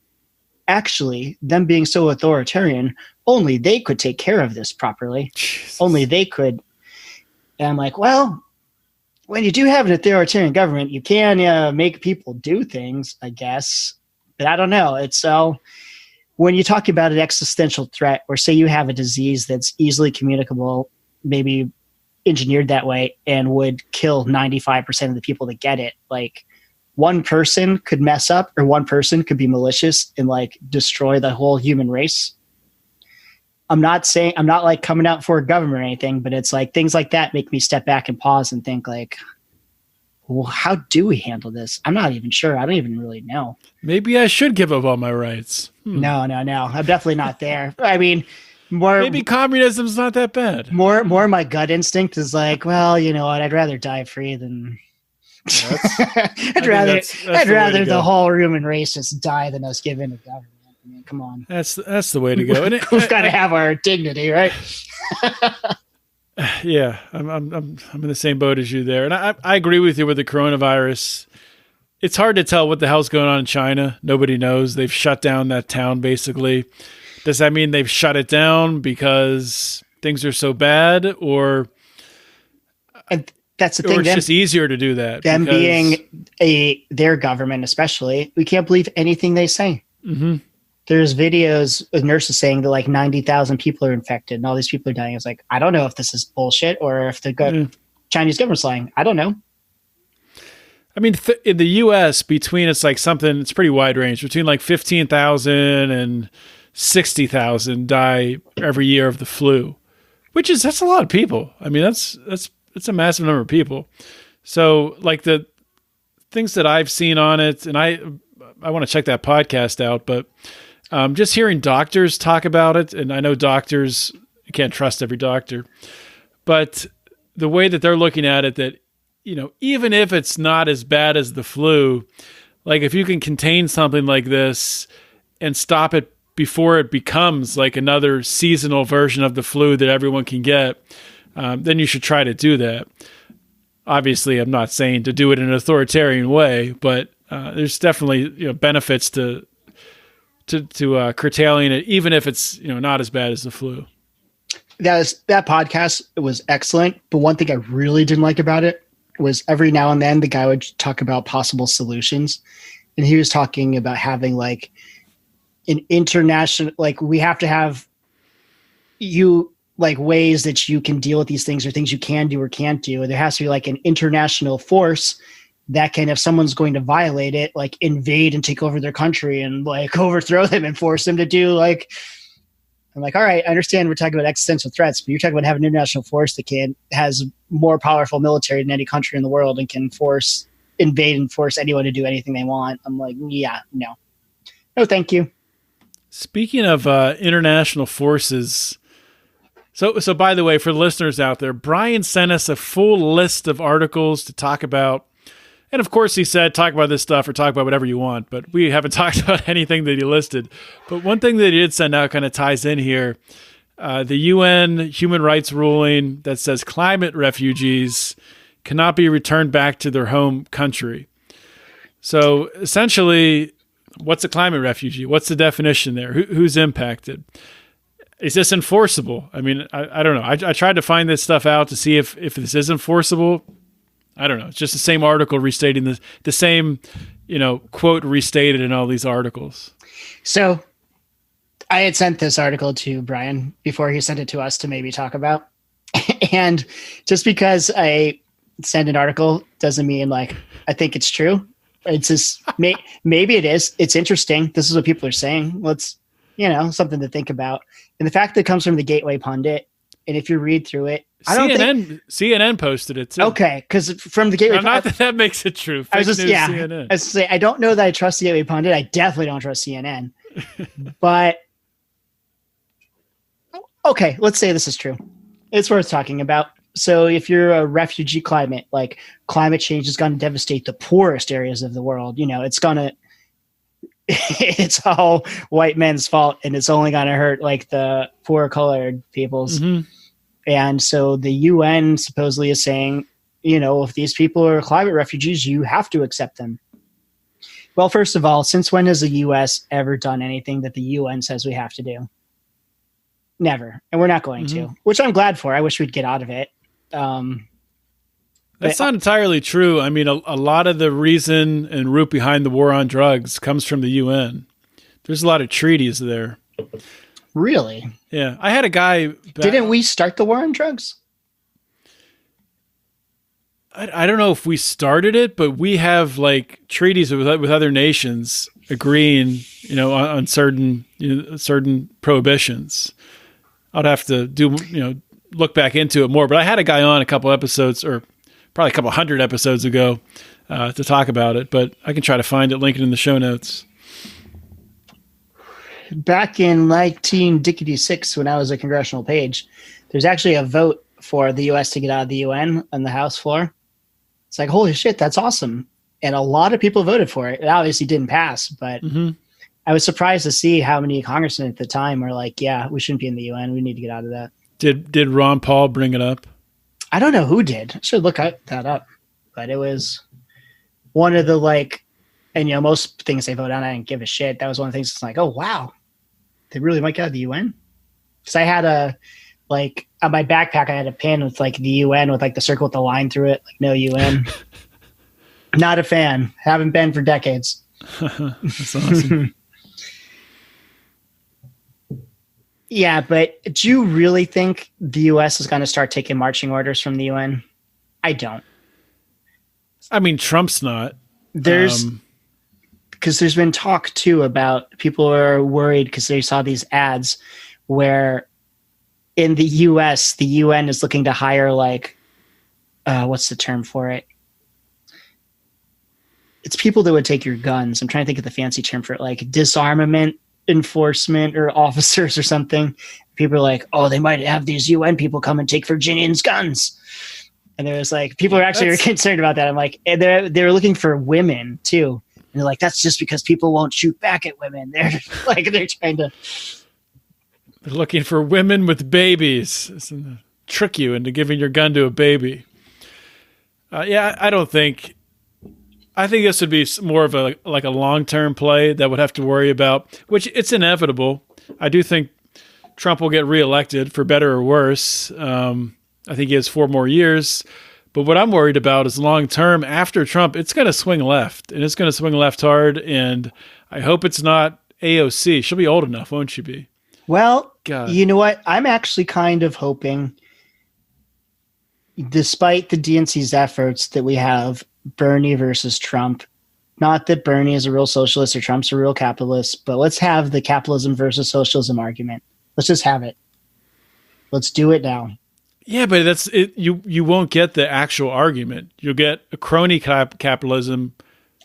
actually them being so authoritarian, only they could take care of this properly. Jesus. Only they could. And I'm like, well, when you do have an authoritarian government, you can make people do things, I guess. But I don't know. It's so. When you talk about an existential threat, or say you have a disease that's easily communicable, maybe engineered that way, and would kill 95% of the people that get it, like one person could mess up, or one person could be malicious and like destroy the whole human race. I'm not like coming out for a government or anything, but it's like things like that make me step back and pause and think like, well, how do we handle this? I'm not even sure. I don't even really know. Maybe I should give up all my rights. No. I'm definitely not there. I mean, maybe communism's not that bad. More my gut instinct is like, well, you know what? I'd rather die free than I'd rather the whole human race just die than us give in to government. I mean, come on. That's the way to go. And we've got to have our dignity, right? Yeah, I'm in the same boat as you there, and I agree with you with the coronavirus. It's hard to tell what the hell's going on in China. Nobody knows. They've shut down that town basically. Does that mean they've shut it down because things are so bad, or? And that's the thing. Or it's just easier to do that. Them being their government, especially, we can't believe anything they say. Mm-hmm. There's videos of nurses saying that like 90,000 people are infected and all these people are dying. It's like, I don't know if this is bullshit or if the Chinese government's lying. I don't know. I mean, in the U.S., it's pretty wide range, between like 15,000 and 60,000 die every year of the flu, that's a lot of people. I mean, that's a massive number of people. So like the things that I've seen on it, and I want to check that podcast out, but just hearing doctors talk about it, and I know doctors, you can't trust every doctor, but the way that they're looking at it, that, even if it's not as bad as the flu, like if you can contain something like this and stop it before it becomes like another seasonal version of the flu that everyone can get, then you should try to do that. Obviously, I'm not saying to do it in an authoritarian way, but there's definitely benefits to curtailing it, even if it's not as bad as the flu. That podcast was excellent, but one thing I really didn't like about it was every now and then the guy would talk about possible solutions, and he was talking about having like an international, like we have to have ways that you can deal with these things, or things you can do or can't do. And there has to be like an international force that can, if someone's going to violate it, like invade and take over their country and like overthrow them and force them to do like, I'm like, all right, I understand we're talking about existential threats, but you're talking about having an international force that has more powerful military than any country in the world and can invade and force anyone to do anything they want. I'm like, yeah, no, thank you. Speaking of international forces, so by the way, for the listeners out there, Brian sent us a full list of articles to talk about. And of course, he said, talk about this stuff or talk about whatever you want, but we haven't talked about anything that he listed. But one thing that he did send out kind of ties in here. The UN human rights ruling that says climate refugees cannot be returned back to their home country. So essentially, what's a climate refugee? What's the definition there? Who's impacted? Is this enforceable? I mean, I don't know. I tried to find this stuff out to see if this is enforceable. I don't know. It's just the same article restating the same, quote restated in all these articles. So I had sent this article to Brian before he sent it to us to maybe talk about. And just because I send an article doesn't mean like I think it's true. It's just maybe it is. It's interesting. This is what people are saying. Let's, something to think about. And the fact that it comes from the Gateway Pundit, and if you read through it, CNN posted it too. Okay, because from the Gateway Pundit, not that makes it true. CNN. I was to say I don't know that I trust the Gateway Pundit. I definitely don't trust CNN. But okay, let's say this is true. It's worth talking about. So if you're a refugee climate, like climate change is going to devastate the poorest areas of the world. It's all white men's fault, and it's only going to hurt like the poor colored peoples. Mm-hmm. And so the UN supposedly is saying, if these people are climate refugees, you have to accept them. Well, first of all, since when has the US ever done anything that the UN says we have to do? Never. And we're not going to, which I'm glad for. I wish we'd get out of it. That's not entirely true. I mean, a lot of the reason and root behind the war on drugs comes from the UN. There's a lot of treaties there. Really? Yeah. I had a guy... Didn't we start the war on drugs? I don't know if we started it, but we have like treaties with other nations agreeing, on certain prohibitions. I'd have to look back into it more, but I had a guy on a couple episodes, or probably a couple hundred episodes ago, to talk about it, but I can try to find it, link it in the show notes. Back in 1966, when I was a congressional page, there's actually a vote for the U.S. to get out of the UN on the House floor. It's like, holy shit, that's awesome. And a lot of people voted for it. It obviously didn't pass, but I was surprised to see how many congressmen at the time were like, yeah, we shouldn't be in the UN. We need to get out of that. Did Ron Paul bring it up? I don't know who did. I should look that up. But it was one of the and most things they vote on, I didn't give a shit. That was one of the things that's like, oh, wow. They really might get out of the UN? Because I had on my backpack, I had a pin with the UN with the circle with the line through it. No UN. Not a fan. Haven't been for decades. That's awesome. Yeah, but do you really think the U.S. is going to start taking marching orders from the UN? I don't. I mean, Trump's not. Because there's been talk, too, about people are worried because they saw these ads where in the U.S., the UN is looking to hire what's the term for it? It's people that would take your guns. I'm trying to think of the fancy term for it, disarmament enforcement or officers or something. People are like, oh, they might have these UN people come and take Virginians' guns. And there's people are actually concerned about that. I'm like, and they're looking for women too. And they're like, that's just because people won't shoot back at women. They're they're trying to. They're looking for women with babies. It's to trick you into giving your gun to a baby. I think this would be more of a long-term play that would have to worry about, which it's inevitable. I do think Trump will get reelected for better or worse. I think he has 4 more years. But what I'm worried about is long-term after Trump, it's going to swing left, and it's going to swing left hard. And I hope it's not AOC. She'll be old enough, won't she be? Well, God. You know what? I'm actually kind of hoping, despite the DNC's efforts, that we have Bernie versus Trump. Not that Bernie is a real socialist or Trump's a real capitalist, but let's have the capitalism versus socialism argument. Let's just have it. Let's do it now. Yeah, but that's it. You won't get the actual argument. You'll get a crony capitalism.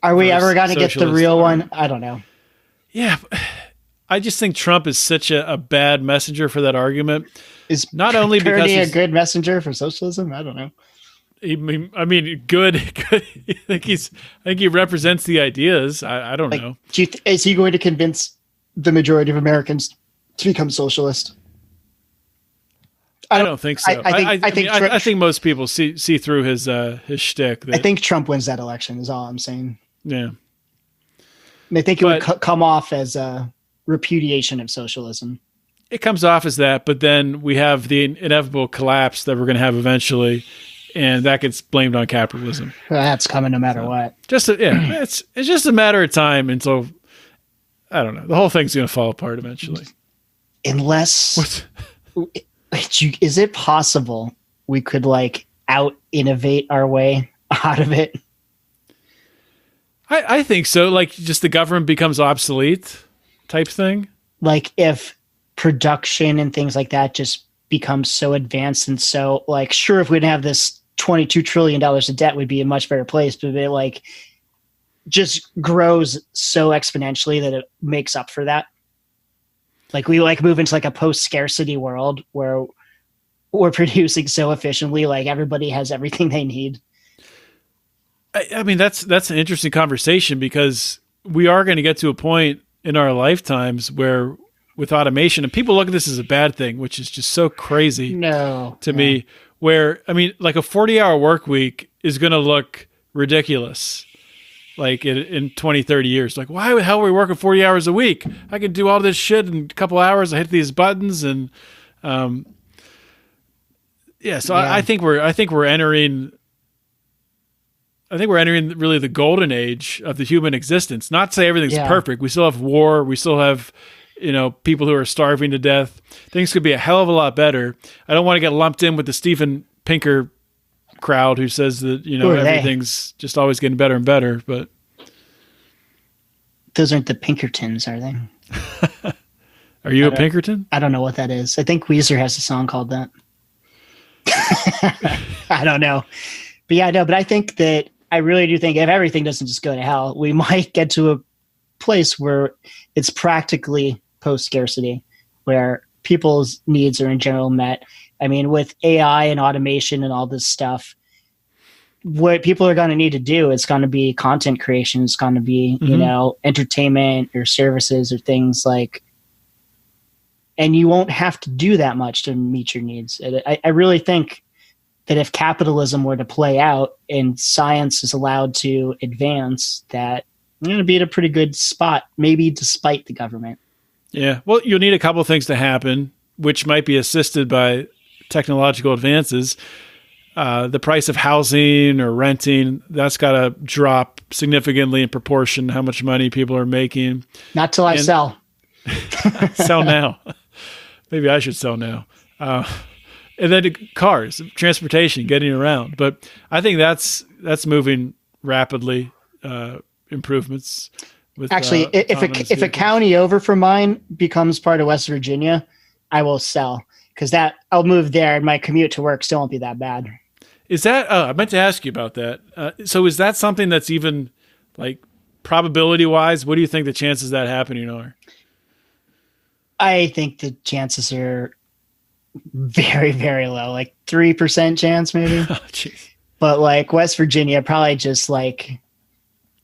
Are we ever going to get the real one? I don't know. Yeah, I just think Trump is such a bad messenger for that argument. Is not only because he's a good messenger for socialism? I don't know. I mean, good. I think he represents the ideas. I don't know. Is he going to convince the majority of Americans to become socialist? I don't think so. I think most people see through his shtick. I think Trump wins that election. Is all I'm saying. Yeah. And I think it would come off as a repudiation of socialism. It comes off as that, but then we have the inevitable collapse that we're going to have eventually, and that gets blamed on capitalism. That's coming no matter what. It's just a matter of time until, I don't know, the whole thing's going to fall apart eventually. Unless, is it possible we could out innovate our way out of it? I think so. Just the government becomes obsolete type thing. If production and things like that just become so advanced and so sure, if we didn't have this $22 trillion of debt, we'd be in a much better place, but it just grows so exponentially that it makes up for that. We move into a post-scarcity world where we're producing so efficiently, everybody has everything they need. I mean, that's an interesting conversation because we are going to get to a point in our lifetimes where with automation, and people look at this as a bad thing, which is just so crazy to me, where, I mean, a 40-hour work week is going to look ridiculous. In 20, 30 years, why the hell are we working 40 hours a week? I can do all this shit in a couple hours. I hit these buttons and, I think we're entering really the golden age of the human existence. Not to say everything's perfect. We still have war. We still have, people who are starving to death. Things could be a hell of a lot better. I don't want to get lumped in with the Steven Pinker crowd who says that, everything's just always getting better and better, but those aren't the Pinkertons, are they? Are you a Pinkerton? I don't know what that is. I think Weezer has a song called that. I don't know. But but I really do think if everything doesn't just go to hell, we might get to a place where it's practically post-scarcity, where people's needs are in general met. I mean, with AI and automation and all this stuff, what people are going to need to do, it's going to be content creation. It's going to be, entertainment or services or things and you won't have to do that much to meet your needs. I really think that if capitalism were to play out and science is allowed to advance, that we're going to be at a pretty good spot, maybe despite the government. Yeah. Well, you'll need a couple of things to happen, which might be assisted by technological advances. The price of housing or renting, that's got to drop significantly in proportion to how much money people are making. Not till I sell. Sell now. Maybe I should sell now. And then cars, transportation, getting around. But I think that's moving rapidly, improvements. Actually, if a county over from mine becomes part of West Virginia, I will sell. Because I'll move there and my commute to work still won't be that bad. Is that, I meant to ask you about that. So is that something that's even probability wise, what do you think the chances of that happening are? I think the chances are very, very low, 3% chance maybe. Oh, geez. But West Virginia probably just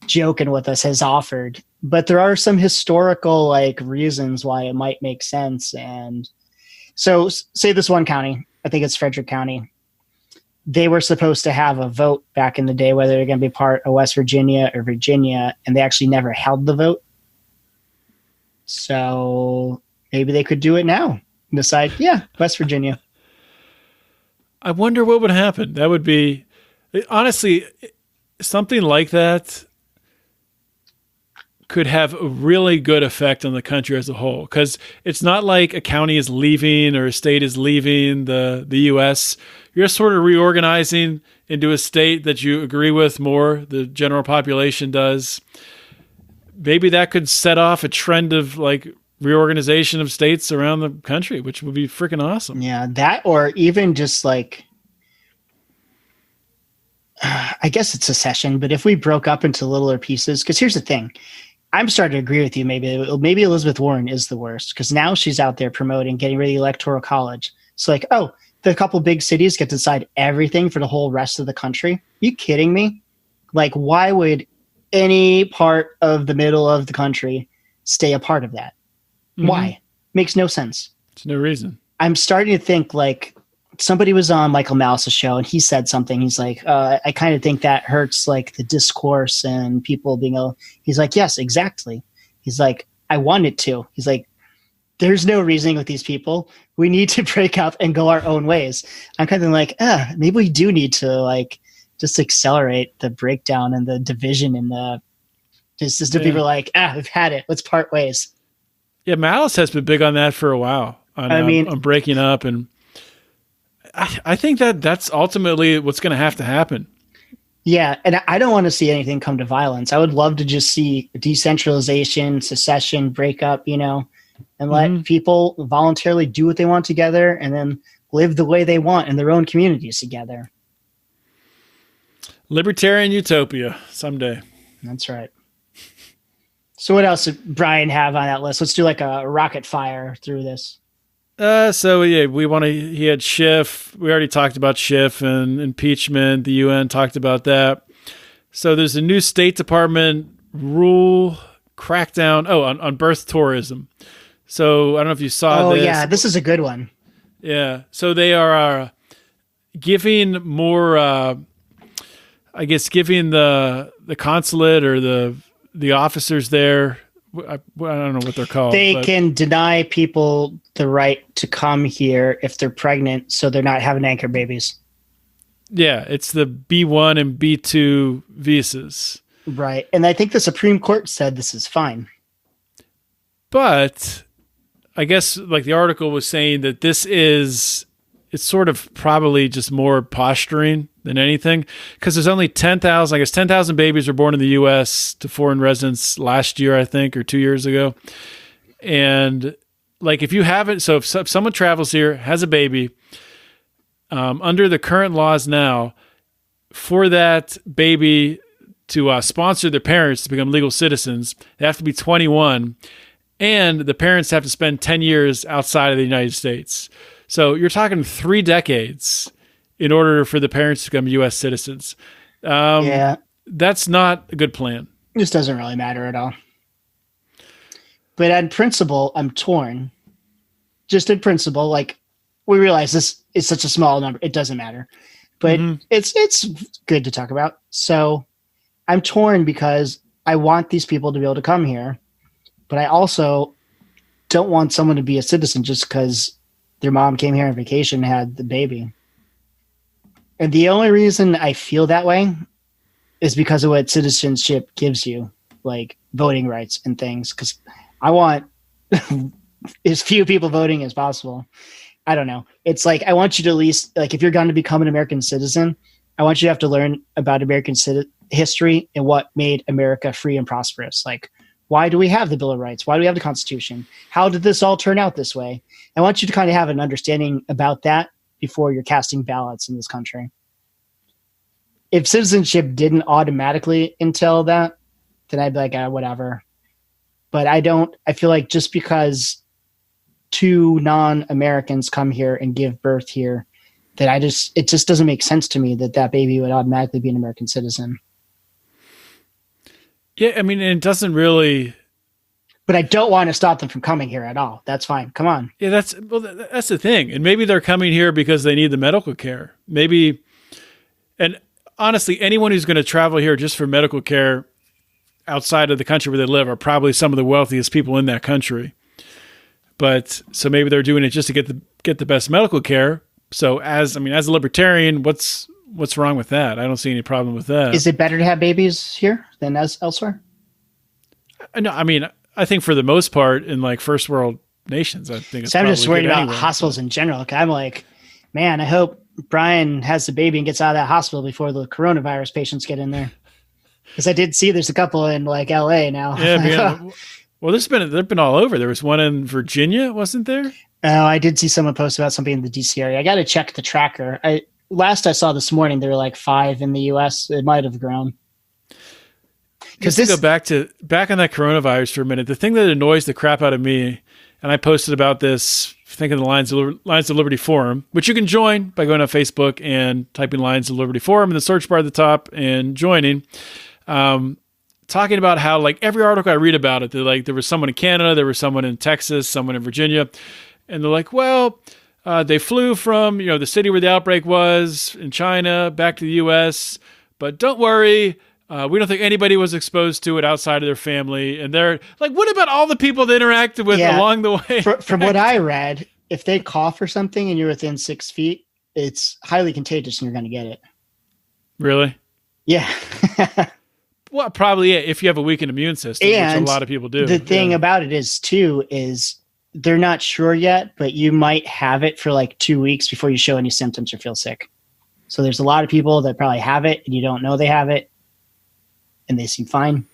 joking with us has offered. But there are some historical reasons why it might make sense. And so say this one county, I think it's Frederick County. They were supposed to have a vote back in the day, whether they're going to be part of West Virginia or Virginia, and they actually never held the vote. So maybe they could do it now and decide, West Virginia. I wonder what would happen. That would be, honestly, something like that could have a really good effect on the country as a whole. Because it's not like a county is leaving or a state is leaving the U.S. You're sort of reorganizing into a state that you agree with more, the general population does. Maybe that could set off a trend of reorganization of states around the country, which would be freaking awesome. Yeah, that, or even just like, I guess it's secession, but if we broke up into littler pieces, because here's the thing, I'm starting to agree with you. Maybe Elizabeth Warren is the worst, because now she's out there promoting getting rid of the Electoral College. So like, oh, the couple big cities get to decide everything for the whole rest of the country. Are you kidding me? Like, why would any part of the middle of the country stay a part of that? Mm-hmm. Why? Makes no sense. There's no reason. I'm starting to think like somebody was on Michael Malice's show and he said something. He's like, I kind of think that hurts like the discourse and people being he's like, yes, exactly. He's like, I want it to. He's like, there's no reasoning with these people. We need to break up and go our own ways. I'm kind of like, maybe we do need to like just accelerate the breakdown and the division and the just the people are like, we've had it. Let's part ways. Yeah, Malice has been big on that for a while. On breaking up, and I think that's ultimately what's going to have to happen. Yeah, and I don't want to see anything come to violence. I would love to just see decentralization, secession, breakup, and let people voluntarily do what they want together and then live the way they want in their own communities together. Libertarian utopia someday. That's right. So what else did Brian have on that list? Let's do like a rocket fire through this. He had Schiff. We already talked about Schiff and impeachment. The UN talked about that. So there's a new State Department rule crackdown. On birth tourism. So I don't know if you saw this. Oh yeah, this is a good one. Yeah. So they are giving more, giving the consulate or the officers there, I don't know what they're called. They can deny people the right to come here if they're pregnant, so they're not having anchor babies. Yeah, it's the B1 and B2 visas. Right, and I think the Supreme Court said this is fine. But I guess like the article was saying that it's sort of probably just more posturing than anything, because there's only 10,000 babies were born in the U.S. to foreign residents last year, I think, or 2 years ago. And like if you haven't, so if someone travels here, has a baby, under the current laws now, for that baby to sponsor their parents to become legal citizens, they have to be 21, and the parents have to spend 10 years outside of the United States. So you're talking 3 decades in order for the parents to become U.S. citizens. That's not a good plan. This doesn't really matter at all. But in principle, I'm torn. Just in principle, like we realize this is such a small number. It doesn't matter. But it's good to talk about. So I'm torn because I want these people to be able to come here. But I also don't want someone to be a citizen just because their mom came here on vacation and had the baby. And the only reason I feel that way is because of what citizenship gives you, like voting rights and things. Because I want as few people voting as possible. I don't know. It's like I want you to at least, like if you're going to become an American citizen, I want you to have to learn about American history and what made America free and prosperous. Like, why do we have the Bill of Rights? Why do we have the Constitution? How did this all turn out this way? I want you to kind of have an understanding about that before you're casting ballots in this country. If citizenship didn't automatically entail that, then I'd be like, whatever. But I feel like just because 2 non-Americans come here and give birth here, that it just doesn't make sense to me that baby would automatically be an American citizen. Yeah, I mean, it doesn't really. But I don't want to stop them from coming here at all. That's fine. Come on. Yeah, that's the thing. And maybe they're coming here because they need the medical care. Maybe, and honestly, anyone who's going to travel here just for medical care outside of the country where they live are probably some of the wealthiest people in that country. But so maybe they're doing it just to get the best medical care. So as a libertarian, what's wrong with that? I don't see any problem with that. Is it better to have babies here than elsewhere? No, I mean, I think for the most part in like first world nations, I think it's so I'm just worried about hospitals in general. I'm like, man, I hope Brian has the baby and gets out of that hospital before the coronavirus patients get in there. Because I did see there's a couple in like LA now. Yeah, Well, they've been all over. There was one in Virginia, wasn't there? Oh, I did see someone post about something in the DC area. I got to check the tracker. Last I saw this morning, there were like 5 in the US. It might have grown. Because to go back on that coronavirus for a minute, the thing that annoys the crap out of me, and I posted about this, thinking the Lions of Liberty Forum, which you can join by going on Facebook and typing Lions of Liberty Forum in the search bar at the top and joining. Talking about how, like, every article I read about it, they're like, there was someone in Canada, there was someone in Texas, someone in Virginia, and they're like, well, they flew from, the city where the outbreak was in China back to the U.S., but don't worry, we don't think anybody was exposed to it outside of their family. And they're like, what about all the people they interacted with along the way? From what I read, if they cough or something and you're within 6 feet, it's highly contagious and you're going to get it. Really? Yeah. Well, probably if you have a weakened immune system, and which a lot of people do. The thing about it is they're not sure yet, but you might have it for like 2 weeks before you show any symptoms or feel sick. So there's a lot of people that probably have it and you don't know they have it and they seem fine.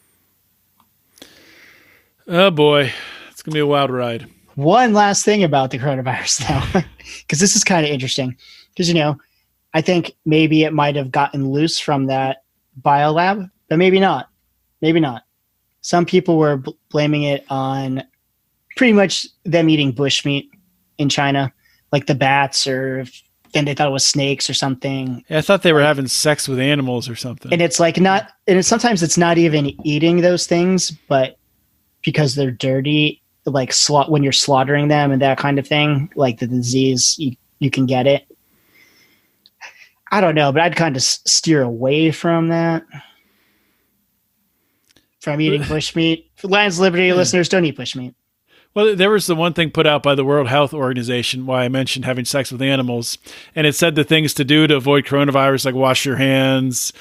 Oh boy, it's going to be a wild ride. One last thing about the coronavirus though, because this is kind of interesting because, I think maybe it might have gotten loose from that biolab. But maybe not. Maybe not. Some people were blaming it on pretty much them eating bushmeat in China, like the bats, or then they thought it was snakes or something. Yeah, I thought they were having sex with animals or something. And it's like sometimes it's not even eating those things, but because they're dirty, like when you're slaughtering them and that kind of thing, like the disease, you can get it. I don't know, but I'd kind of steer away from that. From eating bushmeat. For Lions of Liberty listeners, don't eat bushmeat. Well, there was the one thing put out by the World Health Organization, why I mentioned having sex with animals, and it said the things to do to avoid coronavirus, like wash your hands,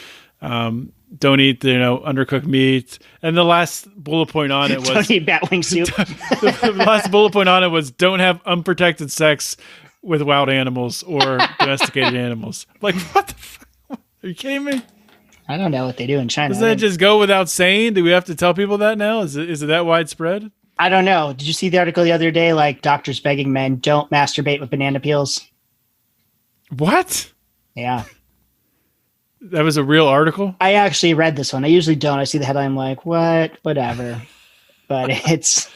don't eat, undercooked meat, and the last bullet point on it was don't eat bat wing soup. The last bullet point on it was don't have unprotected sex with wild animals or domesticated animals. Like, what the fuck? Are you kidding me? I don't know what they do in China. Doesn't that just go without saying? Do we have to tell people that now? Is it that widespread? I don't know. Did you see the article the other day? Like doctors begging men, don't masturbate with banana peels. What? Yeah. That was a real article? I actually read this one. I usually don't. I see the headline, I'm like, what? Whatever. But it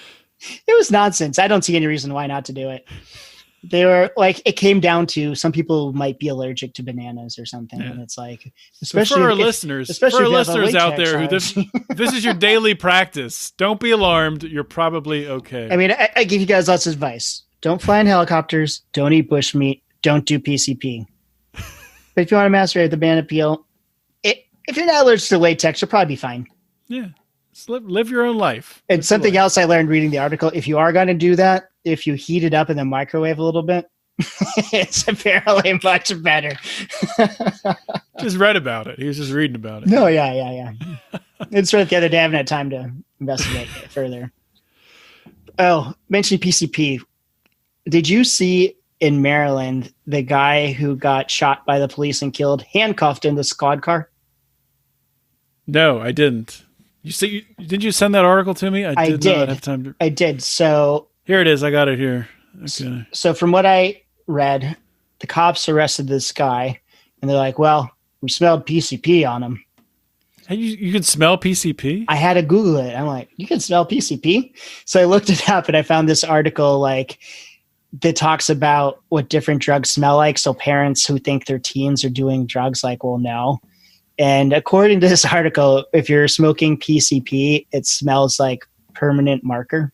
was nonsense. I don't see any reason why not to do it. They were like, it came down to some people might be allergic to bananas or something. Yeah. And it's like, especially for our listeners out there who this is your daily practice. Don't be alarmed. You're probably okay. I mean, I give you guys lots of advice. Don't fly in helicopters. Don't eat bushmeat. Don't do PCP. But if you want to masturbate with the banana peel, if you're not allergic to latex, you'll probably be fine. Yeah. Just live your own life. And something else I learned reading the article, if you are going to do that, if you heat it up in the microwave a little bit, it's apparently much better. Just read about it. He was just reading about it. No, yeah. It's right the other day. I haven't had time to investigate it further. Oh, mentioning PCP. Did you see in Maryland the guy who got shot by the police and killed, handcuffed in the squad car? No, I didn't. Did you send that article to me? I did not have time to. I did. So here it is. I got it here. Okay. So from what I read, the cops arrested this guy, and they're like, "Well, we smelled PCP on him." Hey, you can smell PCP? I had to Google it. I'm like, "You can smell PCP?" So I looked it up, and I found this article that talks about what different drugs smell like. So parents who think their teens are doing drugs, well, no. And according to this article, if you're smoking PCP, it smells like permanent marker.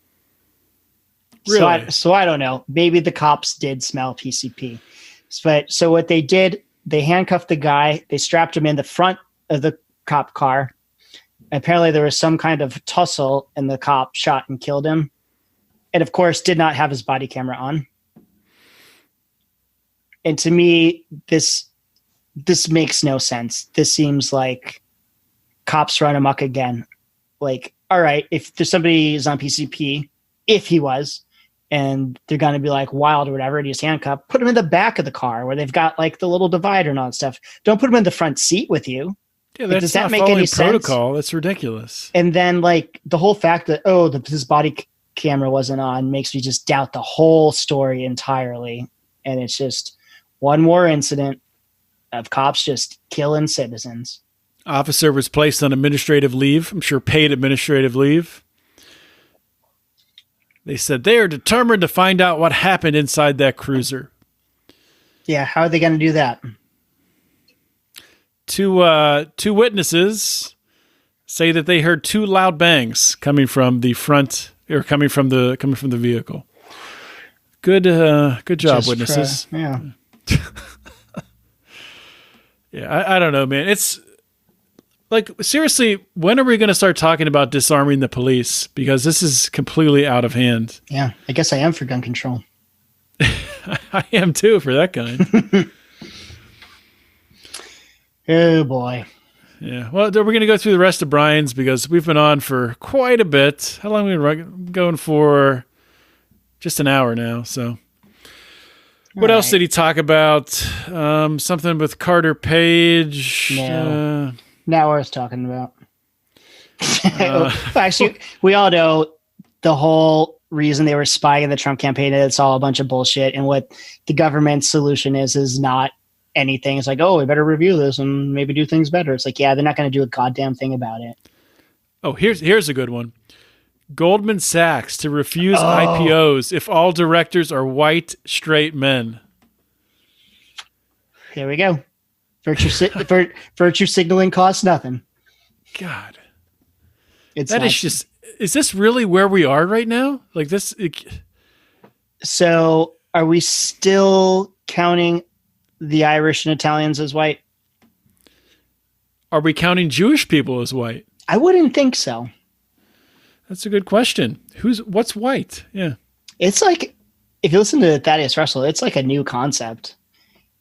Really? So I don't know. Maybe the cops did smell PCP. But so what they did, they handcuffed the guy. They strapped him in the front of the cop car. Apparently there was some kind of tussle and the cop shot and killed him. And of course did not have his body camera on. And to me, this makes no sense. This seems like cops run amok again. All right, if there's somebody who's on PCP, if he was, and they're going to be wild or whatever, and he's handcuffed, put him in the back of the car where they've got the little divider and all that stuff. Don't put him in the front seat with you. Yeah, that's does that not make following any protocol. sense? That's ridiculous. And then like the whole fact that his body camera wasn't on makes me just doubt the whole story entirely. And it's just one more incident of cops just killing citizens. Officer was placed on administrative leave. I'm sure paid administrative leave. They said they are determined to find out what happened inside that cruiser. Yeah, how are they going to do that? Two witnesses say that they heard two loud bangs coming from the front or coming from the vehicle. Good job, just witnesses. Yeah. Yeah, I don't know, man. It's like, seriously, when are we going to start talking about disarming the police? Because this is completely out of hand. Yeah, I guess I am for gun control. I am too, for that kind. Oh, boy. Yeah. Well, we're going to go through the rest of Brian's because we've been on for quite a bit. How long have we been going for? Just an hour now, so. What else did he talk about? Something with Carter Page. No. Not worth talking about. Actually, we all know the whole reason they were spying in the Trump campaign. It's all a bunch of bullshit. And what the government's solution is not anything. It's like, oh, we better review this and maybe do things better. It's like, yeah, they're not going to do a goddamn thing about it. Oh, here's a good one. Goldman Sachs to refuse IPOs if all directors are white, straight men. Here we go. Virtue signaling costs nothing. God. It's that is just, is this really where we are right now? Like this? So are we still counting the Irish and Italians as white? Are we counting Jewish people as white? I wouldn't think so. That's a good question. What's white? Yeah. It's like, if you listen to Thaddeus Russell, it's like a new concept.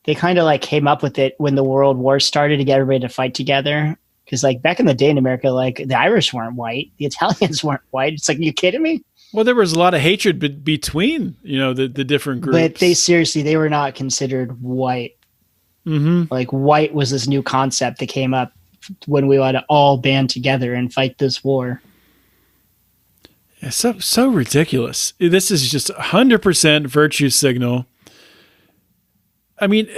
They kind of like came up with it when the world war started to get everybody to fight together. Because like back in the day in America, like the Irish weren't white, the Italians weren't white. It's like, you kidding me? Well, there was a lot of hatred between, the different groups. But they were not considered white. Mm-hmm. Like white was this new concept that came up when we ought to all band together and fight this war. Yeah, so ridiculous. This is just 100% virtue signal. I mean,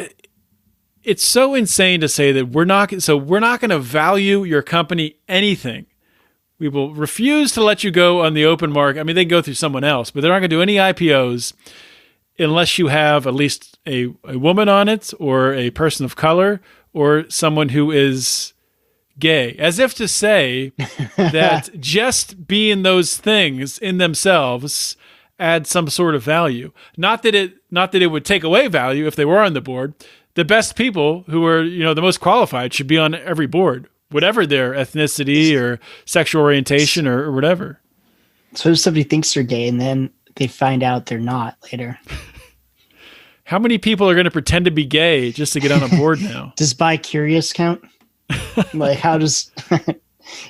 it's so insane to say that we're not going to value your company anything. We will refuse to let you go on the open market. I mean, they can go through someone else, but they're not going to do any IPOs unless you have at least a woman on it or a person of color or someone who is gay, as if to say that just being those things in themselves add some sort of value. Not that it would take away value if they were on the board. The best people who are, the most qualified should be on every board, whatever their ethnicity or sexual orientation or whatever. So if somebody thinks they're gay and then they find out they're not later. How many people are going to pretend to be gay just to get on a board now? Does bi-curious count? Like, how does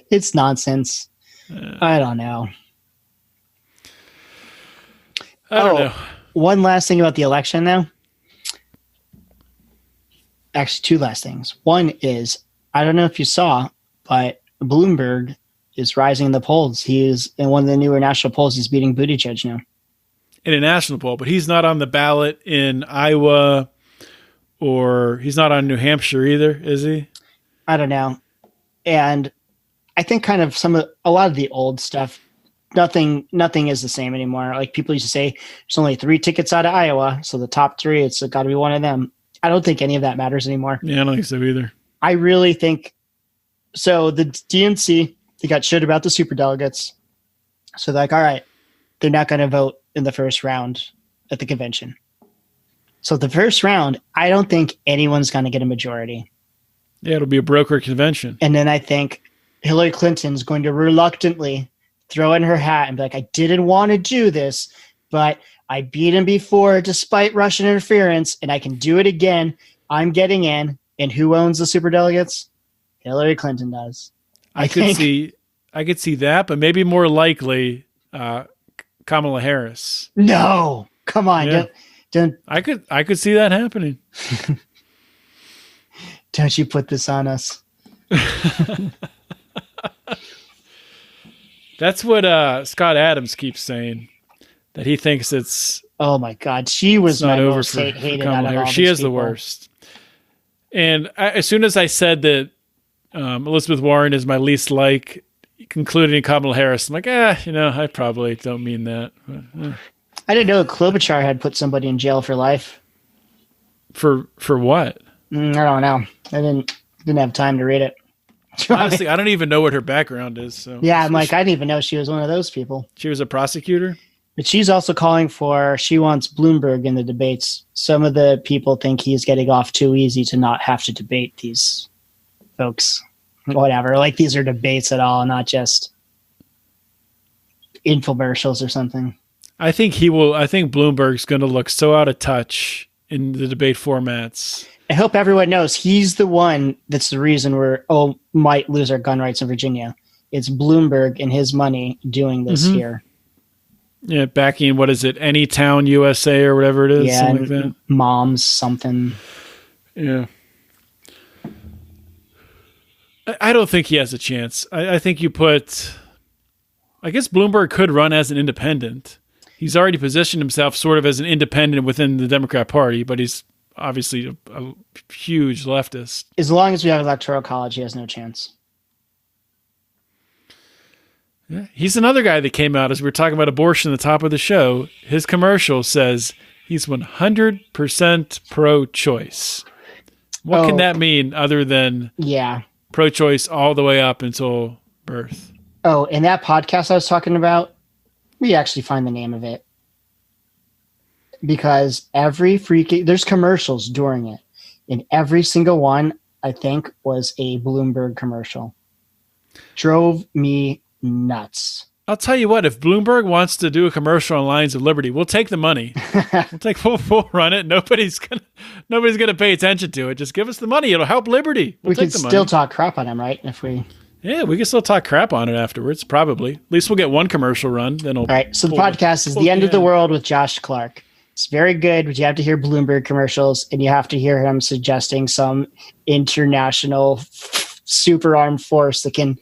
it's nonsense. I don't know. I don't know. One last thing about the election though. Actually, two last things. One is, I don't know if you saw, but Bloomberg is rising in the polls. He is in one of the newer national polls. He's beating Buttigieg now. In a national poll, but he's not on the ballot in Iowa or he's not on New Hampshire either, is he? I don't know. And I think kind of a lot of the old stuff, nothing is the same anymore. Like people used to say, there's only 3 tickets out of Iowa. So the top 3, it's got to be one of them. I don't think any of that matters anymore. Yeah, I don't think so either. I really think, so the DNC, they got shit about the superdelegates. So they're like, all right, they're not going to vote in the first round at the convention. So the first round, I don't think anyone's going to get a majority. Yeah, it'll be a broker convention. And then I think Hillary Clinton's going to reluctantly throw in her hat and be like, I didn't want to do this, but I beat him before despite Russian interference, and I can do it again. I'm getting in. And who owns the superdelegates? Hillary Clinton does. I could see that, but maybe more likely Kamala Harris. No, come on. Yeah. Don't. I could see that happening. Don't you put this on us. That's what Scott Adams keeps saying, that he thinks it's. Oh my God, she was not my over most for hated Kamala out of Harris. all She these is the people. worst. And as soon as I said that Elizabeth Warren is my least like, concluding Kamala Harris, I'm like, I probably don't mean that. I didn't know Klobuchar had put somebody in jail for life. For what? I don't know. I didn't have time to read it. Honestly, I don't even know what her background is. So Yeah, I'm like, I didn't even know she was one of those people. She was a prosecutor? But she's also calling she wants Bloomberg in the debates. Some of the people think he's getting off too easy to not have to debate these folks. Whatever. Like, these are debates at all, not just infomercials or something. I think Bloomberg's going to look so out of touch in the debate formats. I hope everyone knows he's the one that's the reason might lose our gun rights in Virginia. It's Bloomberg and his money doing this here. Yeah, backing, what is it, Anytown USA or whatever it is? Yeah, something like that. Moms something. Yeah. I don't think he has a chance. I think I guess Bloomberg could run as an independent. He's already positioned himself sort of as an independent within the Democrat Party, but he's obviously a huge leftist. As long as we have electoral college, he has no chance. Yeah. He's another guy that came out as we were talking about abortion at the top of the show. His commercial says he's 100% pro-choice. What can that mean other than pro-choice all the way up until birth? Oh, and that podcast I was talking about, we actually find the name of it. Because there's commercials during it. And every single one, I think, was a Bloomberg commercial. Drove me nuts. I'll tell you what, if Bloomberg wants to do a commercial on Lions of Liberty, we'll take the money. We'll run it. Nobody's gonna pay attention to it. Just give us the money. It'll help Liberty. We can still talk crap on him, right? Yeah, we can still talk crap on it afterwards, probably. At least we'll get one commercial run. Then all right, so the podcast is The End of the World with Josh Clark. It's very good, but you have to hear Bloomberg commercials, and you have to hear him suggesting some international super armed force that can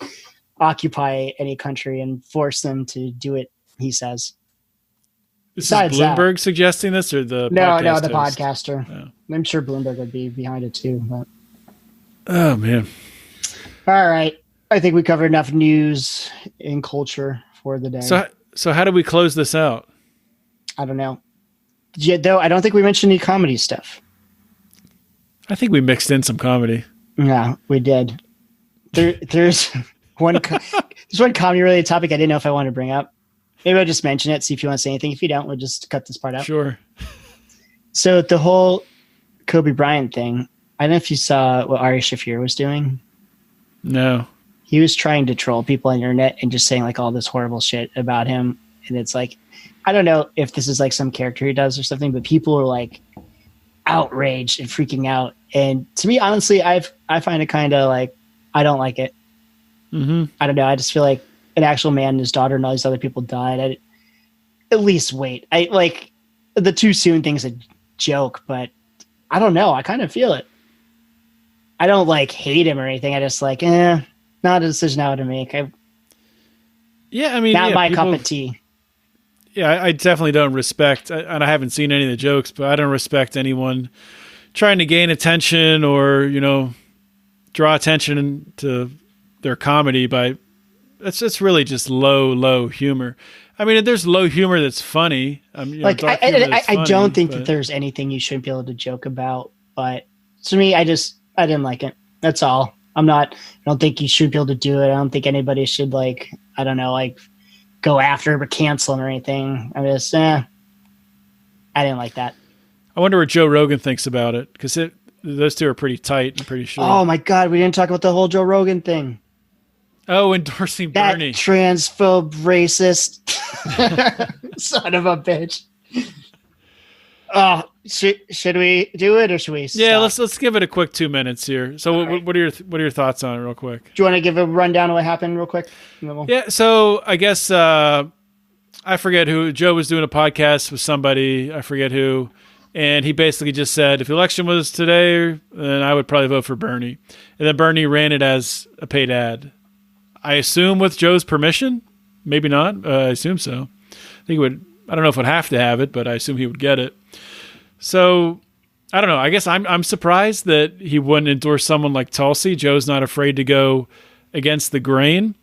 occupy any country and force them to do it, he says. Besides, is Bloomberg suggesting this, or the No, the podcaster. Oh. I'm sure Bloomberg would be behind it too. But. Oh, man. All right. I think we covered enough news and culture for the day. So how do we close this out? I don't know. Though I don't think we mentioned any comedy stuff. I think we mixed in some comedy. Yeah, we did. There's one comedy related topic I didn't know if I wanted to bring up. Maybe I'll just mention it, see if you want to say anything. If you don't, we'll just cut this part out. Sure. So the whole Kobe Bryant thing, I don't know if you saw what Ari Shaffir was doing. No. He was trying to troll people on the internet and just saying like all this horrible shit about him. And it's like, I don't know if this is like some character he does or something, but people are like outraged and freaking out. And to me, honestly, I find it kind of like, I don't like it. Mm-hmm. I don't know. I just feel like an actual man and his daughter and all these other people died. I'd at least wait. I like the too soon thing's a joke, but I don't know. I kind of feel it. I don't like hate him or anything. I just like, not a decision I would make. Not my cup of tea. Yeah, I definitely don't respect, and I haven't seen any of the jokes, but I don't respect anyone trying to gain attention or, draw attention to their comedy by, it's really just low humor. I mean, there's low humor that's funny. I don't think that there's anything you shouldn't be able to joke about, but to me, I didn't like it. That's all. I don't think you should be able to do it. I don't think anybody should go after him or cancel him or anything. I just, I didn't like that. I wonder what Joe Rogan thinks about it, because those two are pretty tight, I'm pretty sure. Oh my God, we didn't talk about the whole Joe Rogan thing. Oh, endorsing that Bernie. Transphobe, racist son of a bitch. Oh, should we do it or should we stop? Yeah, let's give it a quick 2 minutes here. So right. What are your thoughts on it real quick? Do you want to give a rundown of what happened real quick? Yeah, so I guess I forget who. Joe was doing a podcast with somebody, I forget who, And he basically just said, if the election was today, then I would probably vote for Bernie. And then Bernie ran it as a paid ad. I assume with Joe's permission. Maybe not. I assume so. I think he would. I don't know if he'd have to have it, but I assume he would get it. So I don't know. I guess I'm surprised that he wouldn't endorse someone like Tulsi. Joe's not afraid to go against the grain.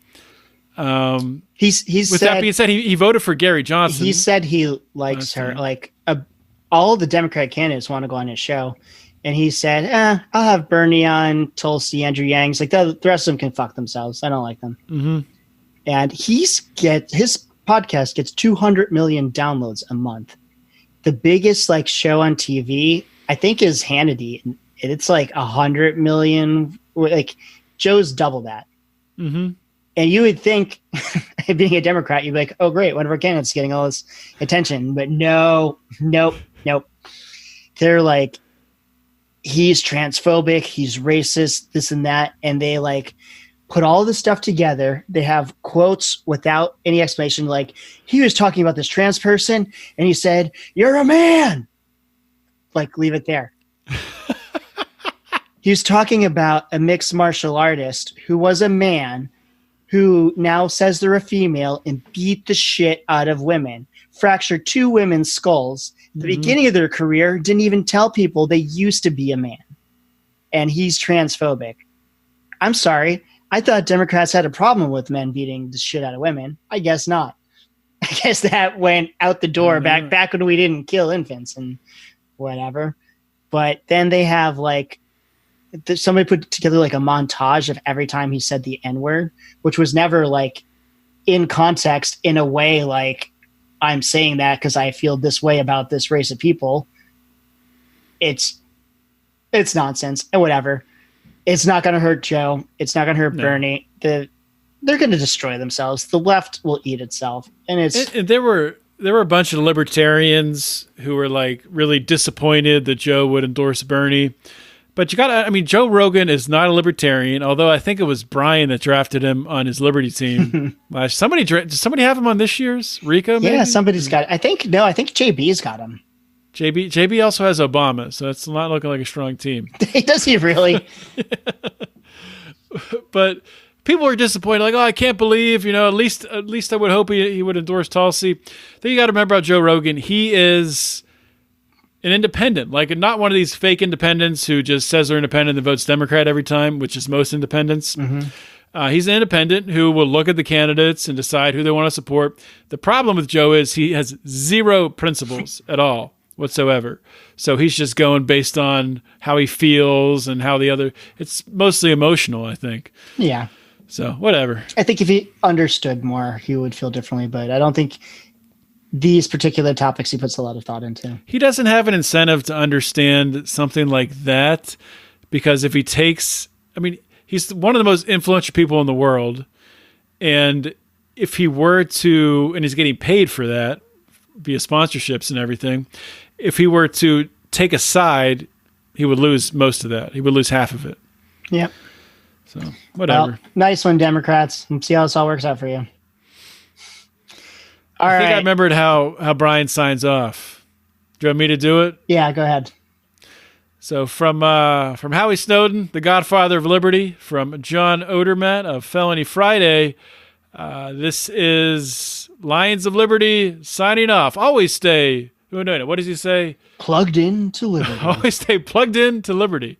He's with that being said, he voted for Gary Johnson. He said he likes her. Like all the Democratic candidates want to go on his show, and he said, "I'll have Bernie on, Tulsi, Andrew Yang. Like the rest of them can fuck themselves. I don't like them." Mm-hmm. And his podcast gets 200 million downloads a month. The biggest like show on TV, I think, is Hannity, and it's like 100 million. Like Joe's double that. Mm-hmm. And you would think, being a Democrat, you'd be like, "Oh, great, one of our candidates getting all this attention." But nope. They're like, he's transphobic, he's racist, this and that, and they like put all this stuff together. They have quotes without any explanation, like he was talking about this trans person, and he said, "You're a man." Like, leave it there. He was talking about a mixed martial artist who was a man who now says they're a female and beat the shit out of women, fractured 2 women's skulls. At the beginning of their career, didn't even tell people they used to be a man. And he's transphobic. I'm sorry. I thought Democrats had a problem with men beating the shit out of women. I guess not. I guess that went out the door back when we didn't kill infants and whatever. But then they have like, somebody put together like a montage of every time he said the N-word, which was never like in context in a way like, I'm saying that because I feel this way about this race of people. It's nonsense and whatever. It's not going to hurt Joe. It's not going to hurt Bernie. They're going to destroy themselves. The left will eat itself. And there were a bunch of libertarians who were like really disappointed that Joe would endorse Bernie. But Joe Rogan is not a libertarian, although I think it was Brian that drafted him on his Liberty team. Did somebody have him on this year's Rico? Maybe? Yeah, somebody's got it. I think JB's got him. JB also has Obama, so it's not looking like a strong team. Does he really? But people were disappointed, like, "Oh, I can't believe, at least I would hope he would endorse Tulsi." Then you got to remember about Joe Rogan. He is an independent, like not one of these fake independents who just says they're independent and votes Democrat every time, which is most independents. Mm-hmm. He's an independent who will look at the candidates and decide who they want to support. The problem with Joe is he has zero principles at all whatsoever. So he's just going based on how he feels and how it's mostly emotional, I think. Yeah. So whatever. I think if he understood more, he would feel differently, but I don't think these particular topics he puts a lot of thought into. He doesn't have an incentive to understand something like that because if he takes, he's one of the most influential people in the world. And if he were to, and he's getting paid for that via sponsorships and everything, if he were to take a side, he would lose most of that. He would lose half of it. Yep. So whatever. Well, nice one, Democrats. Let's see how this all works out for you. I think I remembered how Brian signs off. Do you want me to do it? Yeah, go ahead. So from Howie Snowden, the Godfather of Liberty, from John Odermatt of Felony Friday, this is Lions of Liberty signing off. Always stay. What does he say? Plugged in to liberty. Always stay plugged in to liberty.